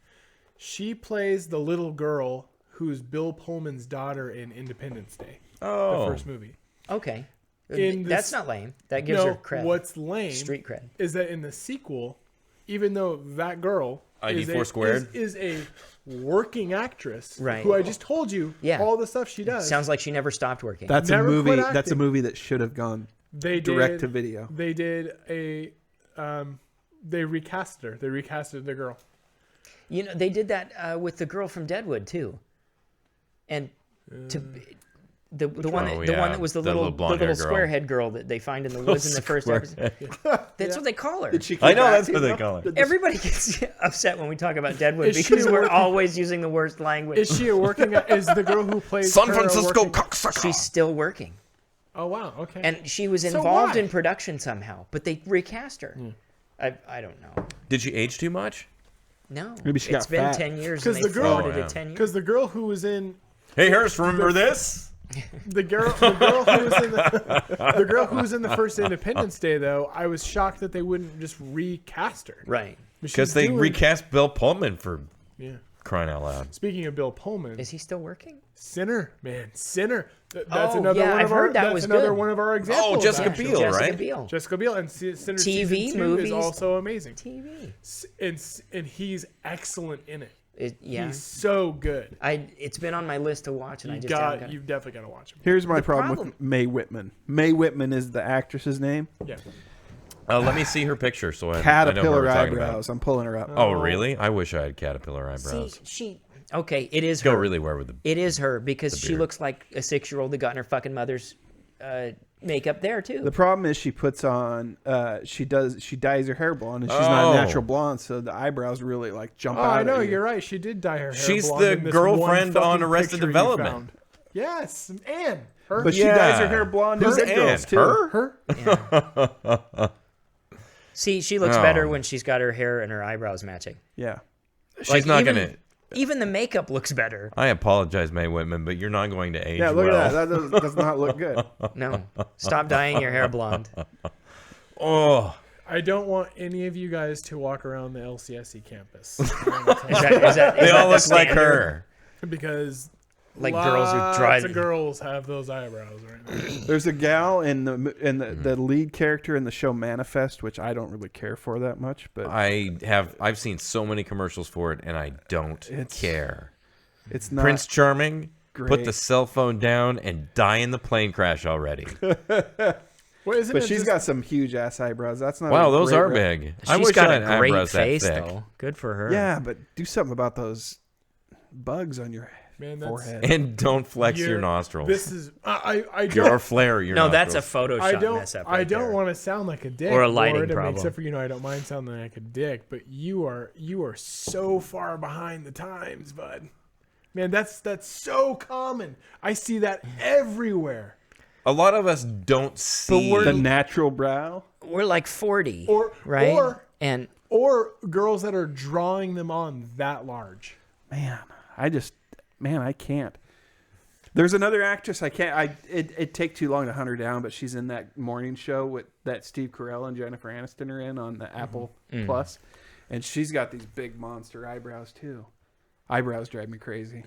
She plays the little girl who's Bill Pullman's daughter in Independence Day, Oh. the first movie. Okay. In That's this- not lame. That gives her cred. What's lame Street cred. is that in the sequel, even though that girl ID 4 squared? is a working actress, Right. who I just told you all the stuff she does. Sounds like she never stopped working. That's a Never movie. quit That's a acting. movie that should have gone they direct did, to video. They did they recasted her. They recasted the girl. They did that with the girl from Deadwood too, and the one that was the little blonde-haired girl. squarehead girl that they find in the woods in the first episode. That's what they call her. Did she I keep know that's acting, what they though? call it. Everybody gets upset when we talk about Deadwood Is she because we're working- always using the worst language. Is she a working? Is the girl who plays San her a Francisco working- cocksucker. She's still working, Oh wow. Okay. and she was So involved why? in production somehow, but they recast her. I don't know. Did she age too much? No, Maybe she it's got been fat. 10 years 'Cause and they the girl- forwarded Oh, yeah. it 10 years. Because the girl who was in Hey, Harris, remember this? the girl who was in the first Independence Day, though, I was shocked that they wouldn't just recast her. Right. But she's Because they doing- recast Bill Pullman for Yeah. crying out loud. Speaking of Bill Pullman, Is he still working? Sinner, man, Sinner. That's Oh, another yeah, one I've of our. heard that That's was another good. one of our examples. Oh, Jessica actually. Biel, Jessica right? Biel. Jessica Biel and Sinner TV, season 2 movies. is also amazing. TV. And he's excellent in it. Yeah. He's so good. It's been on my list to watch, and I just haven't got it. You've definitely got to watch him. Here's my problem problem- with Mae Whitman. Mae Whitman is the actress's name. Yeah. Let me see her picture so I know who Caterpillar we're talking eyebrows. I'm pulling her up. about. Oh, really? I wish I had caterpillar eyebrows. Okay, it is Go her. really well with the. It is her because she beard. looks like a 6-year-old that got in her fucking mother's makeup there too. The problem is she puts on she dyes her hair blonde and she's not Oh. a natural blonde, so the eyebrows really like jump Oh, out. I know. at you. You're right. She did dye her hair She's blonde the in this girlfriend one on fucking Arrested picture you Development. found. Yes, and Her? But she dyes her hair blonde Who's as it girls Ann? too. Her? Yeah. See, she looks better when she's got her hair and her eyebrows matching. Yeah. She's not going to... Even the makeup looks better. I apologize, Mae Whitman, but you're not going to age Yeah, look well. at that. That does not look good. No. Stop dyeing your hair blonde. Oh. I don't want any of you guys to walk around the LCSE campus. Is that They all the look like standard? her. Because Like girls who try lots of girls have those eyebrows right now. There's a gal in the lead character in the show Manifest, which I don't really care for that much, but I've seen so many commercials for it, and I don't care. it's not Prince Charming, great. put the cell phone down and die in the plane crash already. Well, isn't But it she's just- got some huge ass eyebrows. That's not. Wow, a those great are rep. big. I She's wish got I had a great eyebrows that face, thick. though. Good for her. Yeah, but do something about those bugs on your Man, that's- forehead. And don't flex your You're- nostrils. This is I Or don't flare your No, nostrils. that's a Photoshop mess up right I don't there. want to sound like a dick Or a lighting Lord, I mean, problem. except for I don't mind sounding like a dick, but you are so far behind the times, bud. Man, that's so common. I see that everywhere. A lot of us don't see... The natural brow. We're like 40, Or right? And or girls that are drawing them on that large. Man, I can't. There's another actress I can't. It'd take too long to hunt her down, but she's in that morning show that Steve Carell and Jennifer Aniston are in on the Apple Plus, and she's got these big monster eyebrows too. Eyebrows drive me crazy.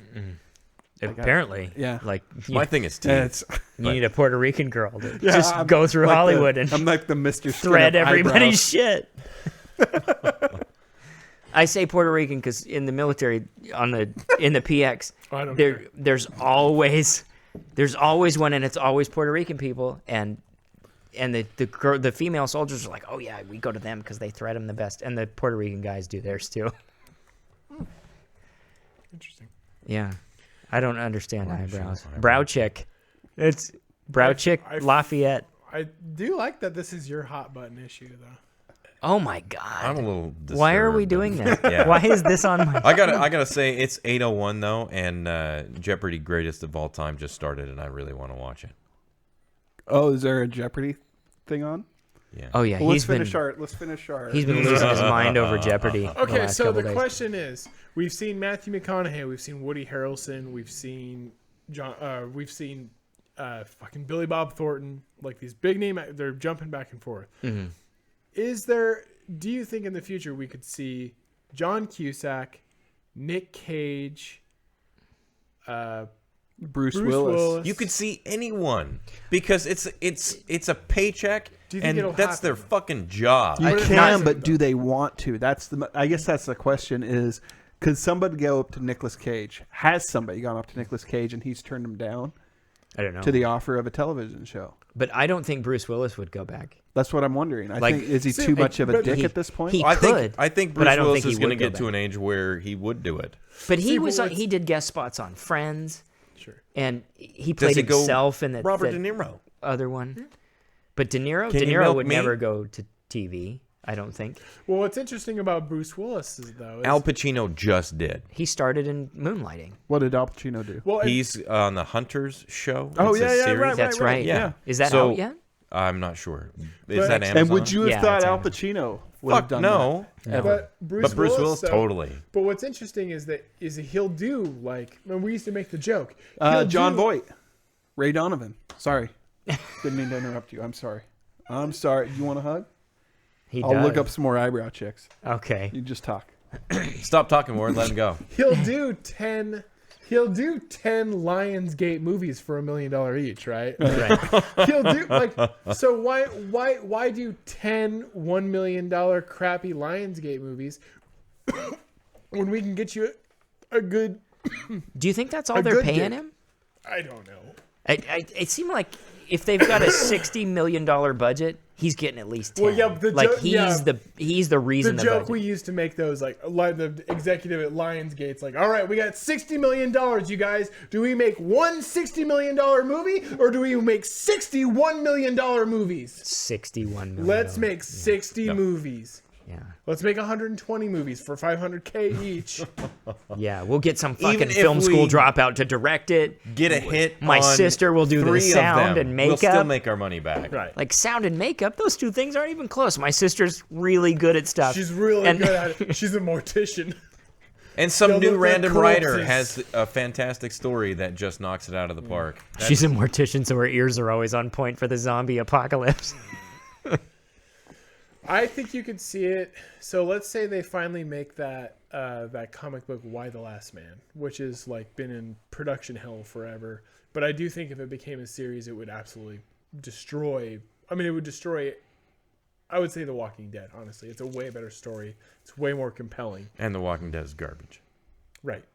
apparently, yeah. like you, My thing is teeth. And it's you need a Puerto Rican girl to Yeah, just I'm go through like Hollywood I'm like the Mr. Skin thread of everybody's eyebrows. shit. I say Puerto Rican because in the military, in the PX, I don't care. there's always one, and it's always Puerto Rican people, and the female soldiers are like, oh yeah, we go to them because they thread them the best, and the Puerto Rican guys do theirs too. Interesting. Yeah, I don't understand eyebrows. Brow chick, it's brow chick Lafayette. I do like that this is your hot button issue though. Oh my I'm god! a little disturbed. Why are we doing that? Yeah. Why is this on my? I gotta say it's 8:01 though, and Jeopardy Greatest of All Time just started, and I really want to watch it. Oh, is there a Jeopardy thing on? Yeah. Oh yeah, Well, let's finish our. He's been losing his mind over Jeopardy. Okay, so the days. question is: we've seen Matthew McConaughey, we've seen Woody Harrelson, we've seen fucking Billy Bob Thornton, like these big name. They're jumping back and forth. Mm-hmm. Do you think in the future we could see John Cusack, Nick Cage, Bruce Willis. You could see anyone because it's a paycheck, Do you think and it'll that's their happen? fucking job. You But it's can, not- but do they want to? I guess that's the question is, could somebody go up to Nicolas Cage? Has somebody gone up to Nicolas Cage and he's turned him down I don't know, to the offer of a television show? but I don't think Bruce Willis would go back. That's what I'm wondering. I Like- think, is he See, too much of a but dick he- at this point? he- I could, think but I Bruce don't Willis think he is going to would go get to back. an age where he would do it. But he See, was but on, what's- he did guest spots on Friends, Sure. and he played he go himself in the Robert the De Niro. other one. But De Niro, Can De you Niro milk would me? never go to TV. I don't think Well, what's interesting about Bruce Willis is though, is, Al Pacino just did. he started in Moonlighting. What did Al Pacino do? well, He's on the Hunters show. Oh, It's a yeah, yeah, series. right, That's right. Yeah. Is that So- out yet? I'm not sure. Is But- that Amazon? And would you have Yeah, thought it's Al Amazon. Pacino would have Fuck done no. that? Ever. but Bruce Willis though- totally. But what's interesting is that he'll do like when we used to make the joke. He'll John do- Voight. Ray Donovan. Sorry. Didn't mean to interrupt you. I'm sorry. You want a hug? He I'll does. look up some more eyebrow chicks. Okay. You just talk. Stop talking, Ward. Let him go. He'll do 10. He'll do 10 Lionsgate movies for $1 million each, right? Right. He'll do like so. Why do 10 $1 million crappy Lionsgate movies when we can get you a good? Do you think that's all A they're good paying gig. him? I don't know. It seemed like if they've got a $60 million budget, he's getting at least 10. Well, yeah, the like joke- he's yeah. the The reason. joke budget. we used to make those like the executive at Lionsgate's like, all right, we got $60 million, you guys. Do we make one $60 million movie or do we make $61 million movies? 61 million. Let's make 60 movies. Yeah. Let's make 120 movies for $500K each. Yeah, we'll get some Even fucking if film school we dropout to direct it. Get a hit. My on sister will do the 3 of sound them. and We'll still makeup. make our money back. Right. Like sound and makeup, those two things aren't even close. My sister's really good at stuff. She's really And- good at it. She's a mortician. And some They'll new look random like writer corpses. has a fantastic story that just knocks it out of the park. She's a mortician, so her ears are always on point for the zombie apocalypse. I think you could see it. So let's say they finally make that that comic book Why the Last Man, which has like been in production hell forever. But I do think if it became a series, it would absolutely destroy. I mean, it would destroy. I would say The Walking Dead. Honestly, it's a way better story. It's way more compelling. And The Walking Dead is garbage. Right.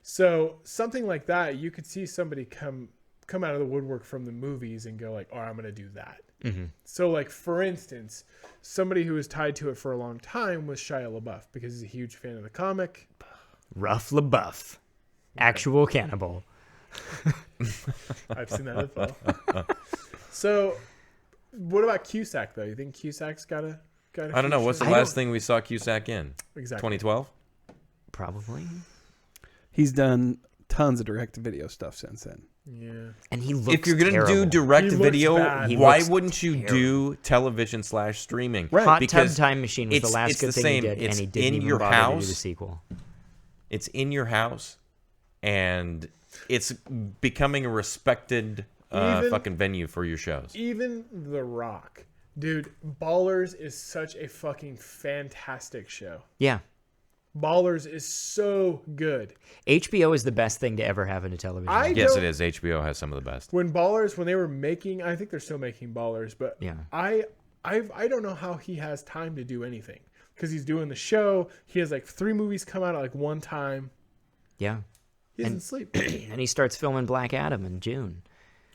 So something like that, you could see somebody come out of the woodwork from the movies and go like, "Oh, I'm going to do that." Mm-hmm. So, like for instance, somebody who was tied to it for a long time was Shia LaBeouf because he's a huge fan of the comic. Ruff LaBeouf. Actual cannibal. I've seen that as well. So, what about Cusack though? You think Cusack's got a I don't know. What's the I last don't- thing we saw Cusack in? exactly 2012? Probably. He's done tons of direct-to-video stuff since then. Yeah. And he looks If you're going to do terrible. direct He looks video, bad. He why looks wouldn't you terrible. do television/streaming? Right. Hot Tub Because Time Machine was the it's- last it's good the thing same. he did, It's and he didn't in even your bother to do house. the sequel. It's in your house, and it's becoming a respected Even- fucking venue for your shows. Even The Rock, dude. Ballers is such a fucking fantastic show. Yeah. Ballers is so good. HBO is the best thing to ever happen to television. Yes, don't- it is. HBO has some of the best. When they were making, I think they're still making Ballers, but Yeah. I don't know how he has time to do anything because he's doing the show. He has like 3 movies come out at like one time. Yeah. He doesn't sleep. And he starts filming Black Adam in June.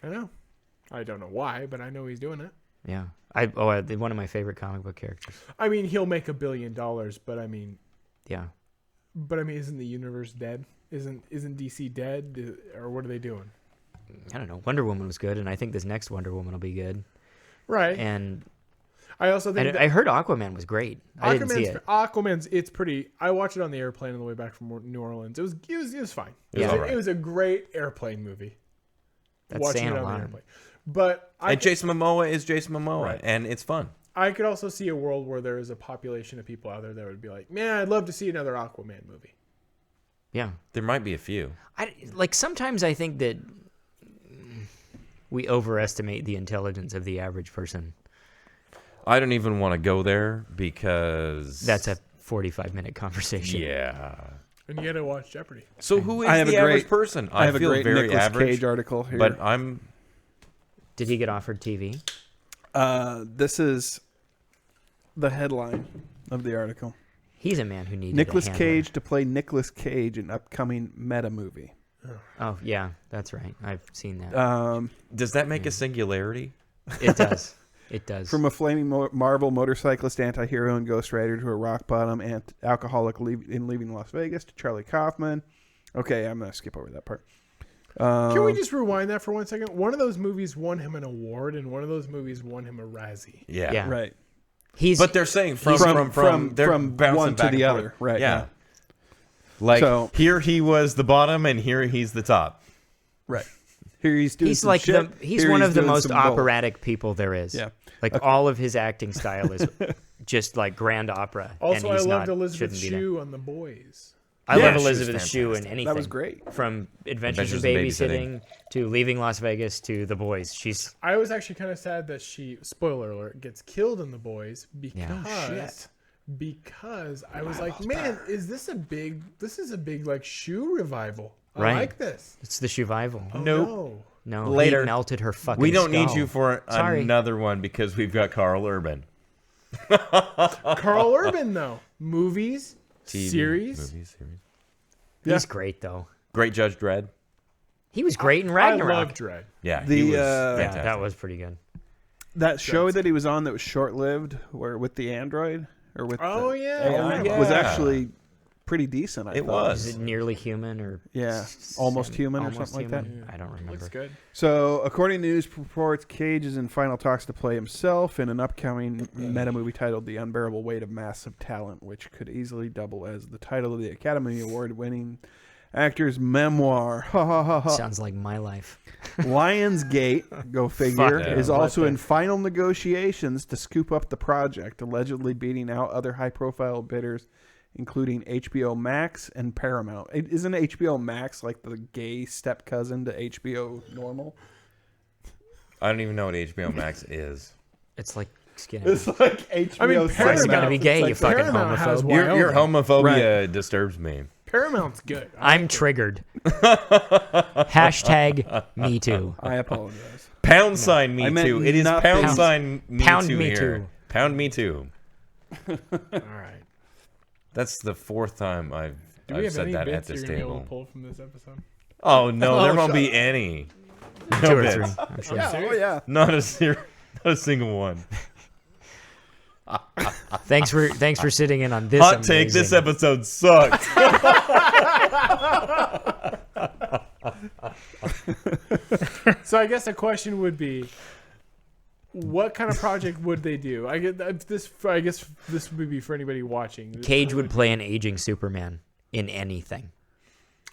I know. I don't know why, but I know he's doing it. Yeah. One of my favorite comic book characters. I mean, he'll make $1 billion, but I mean, Yeah. isn't the universe dead? Isn't DC dead? Or what are they doing? I don't know. Wonder Woman was good, and I think this next Wonder Woman will be good. Right. And I also think I heard Aquaman was great. I didn't see it. Aquaman's it's pretty. I watched it on the airplane on the way back from New Orleans. It was fine. It was all right. It was a great airplane movie. That's watching saying it a on the lot. airplane. But And Jason Momoa is Jason Momoa, Right. and it's fun. I could also see a world where there is a population of people out there that would be like, man, I'd love to see another Aquaman movie. Yeah. There might be a few. Sometimes I think that we overestimate the intelligence of the average person. I don't even want to go there because That's a 45-minute conversation. yeah. And you got to watch Jeopardy. So who is I have the a great- average person? I have a feel great very Nicolas average, Cage article here. but I'm Did he get offered TV? This is the headline of the article. He's a man who needed Nicolas a handler. Cage to play Nicolas Cage in upcoming meta movie. Oh, yeah, that's right. I've seen that. Does that make a singularity? It does. It does. From a flaming Marvel motorcyclist, anti-hero, and Ghost Rider to a rock bottom alcoholic in leaving Las Vegas to Charlie Kaufman. Okay, I'm going to skip over that part. Can we just rewind that for 1 second? One of those movies won him an award, and one of those movies won him a Razzie. Yeah. Yeah. Right. But they're saying from they're from bouncing one to back the and other. forth. Right. Yeah. Like So- here he was the bottom, and here he's the top. Right. Here he's doing he's some like shit. he's Here one of the doing most some bull. operatic people there is. Yeah. Like all of his acting style is just like grand opera. Also, and I he's loved not, Elizabeth shouldn't be there. Shue on The Boys. I Yeah, love she was Elizabeth Shue in fantastic. anything. That was great. From Adventures in Adventures in Babysitting to Leaving Las Vegas to The Boys. She's I was actually kind of sad that she, spoiler alert, gets killed in The Boys because Yeah. because I was like, man, is this a big like Shue revival? I Right. like this. it's the Shuvival. Oh, Nope. No, Later. he melted her fucking We don't need skull. you for Sorry. another one because we've got Carl Urban. no. Carl Urban though, movies, TV, series. movies, series. He's great though. Great Judge Dredd. He was great in I Ragnarok. love Dread. Yeah, The, he was yeah, Yeah, fantastic. that was pretty good. That show that he was on that was short-lived, where with the android or with Oh, the yeah. AI, Oh, yeah. was actually pretty decent. I It thought. was. Is it Nearly Human or Yeah, Almost Human or Almost something like that. Human? I don't remember. Looks good. So, according to news reports, Cage is in final talks to play himself in an upcoming meta movie titled The Unbearable Weight of Massive Talent, which could easily double as the title of the Academy Award-winning actor's memoir. Ha ha ha ha. Sounds like my life. Lionsgate, go figure, Fuck is yeah. also in final negotiations to scoop up the project, allegedly beating out other high-profile bidders, including HBO Max and Paramount. Isn't HBO Max like the gay step cousin to HBO Normal? I don't even know what HBO Max is. It's like skin. It's like HBO. I mean, Paramount. It's gotta be gay, It's you fucking Paramount has homophobe. Your Wyoming. homophobia disturbs me. Paramount's good. I'm triggered. Hashtag me too. I apologize. Pound sign me I meant too. It is nothing. pound sign me Pound too me here. too. Pound me too. All right. That's the fourth time I've Do we have said any that bits at this you're gonna be able table. to pull from this episode? Oh no, there won't shut be up. any. Two No or bits. three. I'm sure. Yeah, oh yeah. Not a single one. Thanks for sitting in on this. Hot take: this amazing- episode sucked. So I guess the question would be, what kind of project would they do? I guess this would be for anybody watching. Cage would play an aging Superman in anything.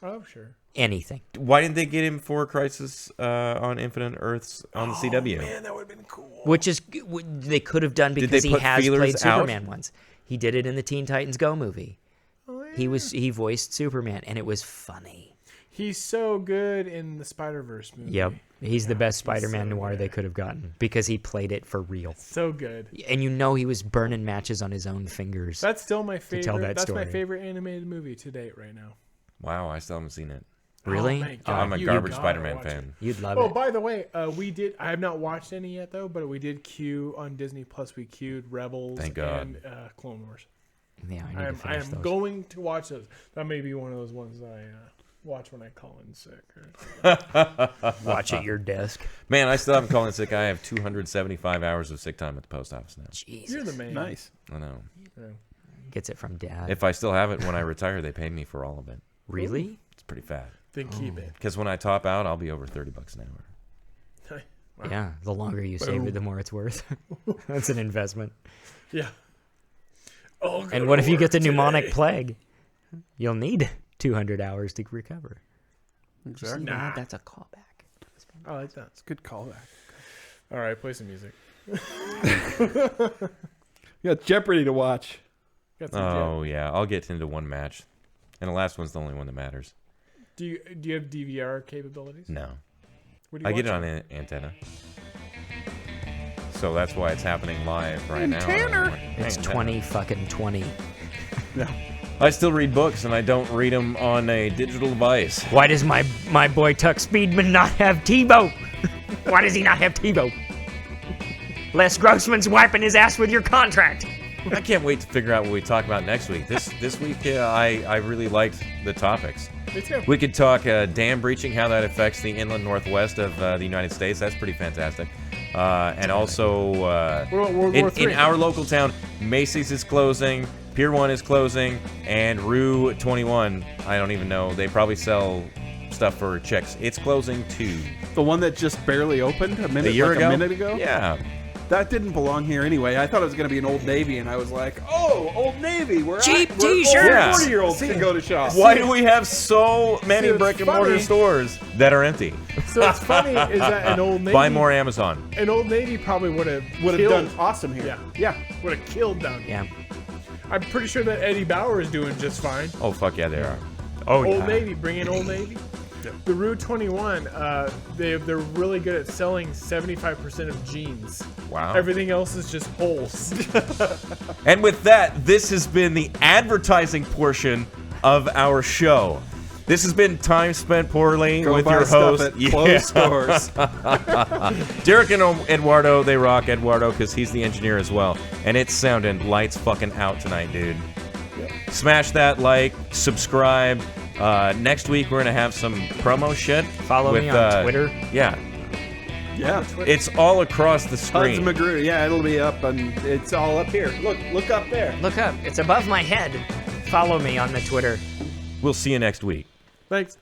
Oh, sure. Anything. Why didn't they get him for Crisis on Infinite Earths on the CW? Man, that would have been cool. Which is they could have done they because he put has feelers played out? Superman once. He did it in the Teen Titans Go movie. Oh, yeah. He voiced Superman and it was funny. He's so good in the Spider-Verse movie. Yep. He's the best Spider-Man so noir good. they could have gotten because he played it for real. So good. And you know he was burning matches on his own fingers. That's still my favorite. tell that That's my story. favorite animated movie to date right now. Wow, I still haven't seen it. Really? Oh, my Oh, God, I'm a you garbage gotta Spider-Man watch fan. You'd love Oh, it. by the way, we did. I have not watched any yet though, but we did queue on Disney Plus. We queued Rebels Thank God. and Clone Wars. Yeah, I need I to am finish those. going to watch those. That may be one of those ones I watch when I call in sick. Watch at your desk. Man, I still haven't called in sick. I have 275 hours of sick time at the post office now. Jesus. You're the man. Nice. I know. Yeah. Gets it from dad. If I still have it when I retire, they pay me for all of it. Really? It's pretty fat. Then keep it. Because when I top out, I'll be over $30 an hour. Wow. Yeah. The longer you save it, the more it's worth. That's an investment. Yeah. Oh, And what if you get the pneumonic plague? You'll need 200 hours to recover. Exactly. Nah. That's a callback. I like that. It's a good callback. All right, play some music. You got Jeopardy to watch. Got some Oh, yeah. I'll get into one match. And the last one's the only one that matters. Do you have DVR capabilities? No. What do you I get it watch on an antenna. So that's why it's happening live right now. It's 20. I still read books, and I don't read them on a digital device. Why does my boy Tuck Speedman not have TiVo? Why does he not have TiVo? Les Grossman's wiping his ass with your contract. I can't wait to figure out what we talk about next week. This week, I really liked the topics. Me too. We could talk dam breaching, how that affects the inland northwest of the United States. That's pretty fantastic. And also, What about World War in III? our local town, Macy's is closing, Pier 1 is closing, and Rue 21, I don't even know. They probably sell stuff for chicks. It's closing too. The one that just barely opened a minute, A year ago? a minute ago? Yeah. That didn't belong here anyway. I thought it was going to be an Old Navy, and I was like, oh, Old Navy. Cheap where t-shirts. Yeah. 40-year-olds can go to shop. Why do we have so many it's brick and mortar funny. stores that are empty? So it's funny is that an Old Navy, Buy more Amazon. An Old Navy probably would have Would have done awesome here. Yeah. Would have killed down here. Yeah. I'm pretty sure that Eddie Bauer is doing just fine. Oh, fuck yeah, they are. Oh, Old Navy, bring in Old Navy. The Rue 21, they're really good at selling 75% of jeans. Wow. Everything else is just holes. And with that, this has been the advertising portion of our show. This has been Time Spent Poorly Go with buy your stuff host, at closed stores. Derek and Eduardo. They rock Eduardo because he's the engineer as well. And it's sounding lights fucking out tonight, dude. Smash that like, subscribe. Next week, we're going to have some promo shit. Follow me on Twitter. Yeah. Yeah. It's all across the Hudds screen. McGrew. Yeah, it'll be up, and it's all up here. Look up there. Look up. It's above my head. Follow me on the Twitter. We'll see you next week. Thanks.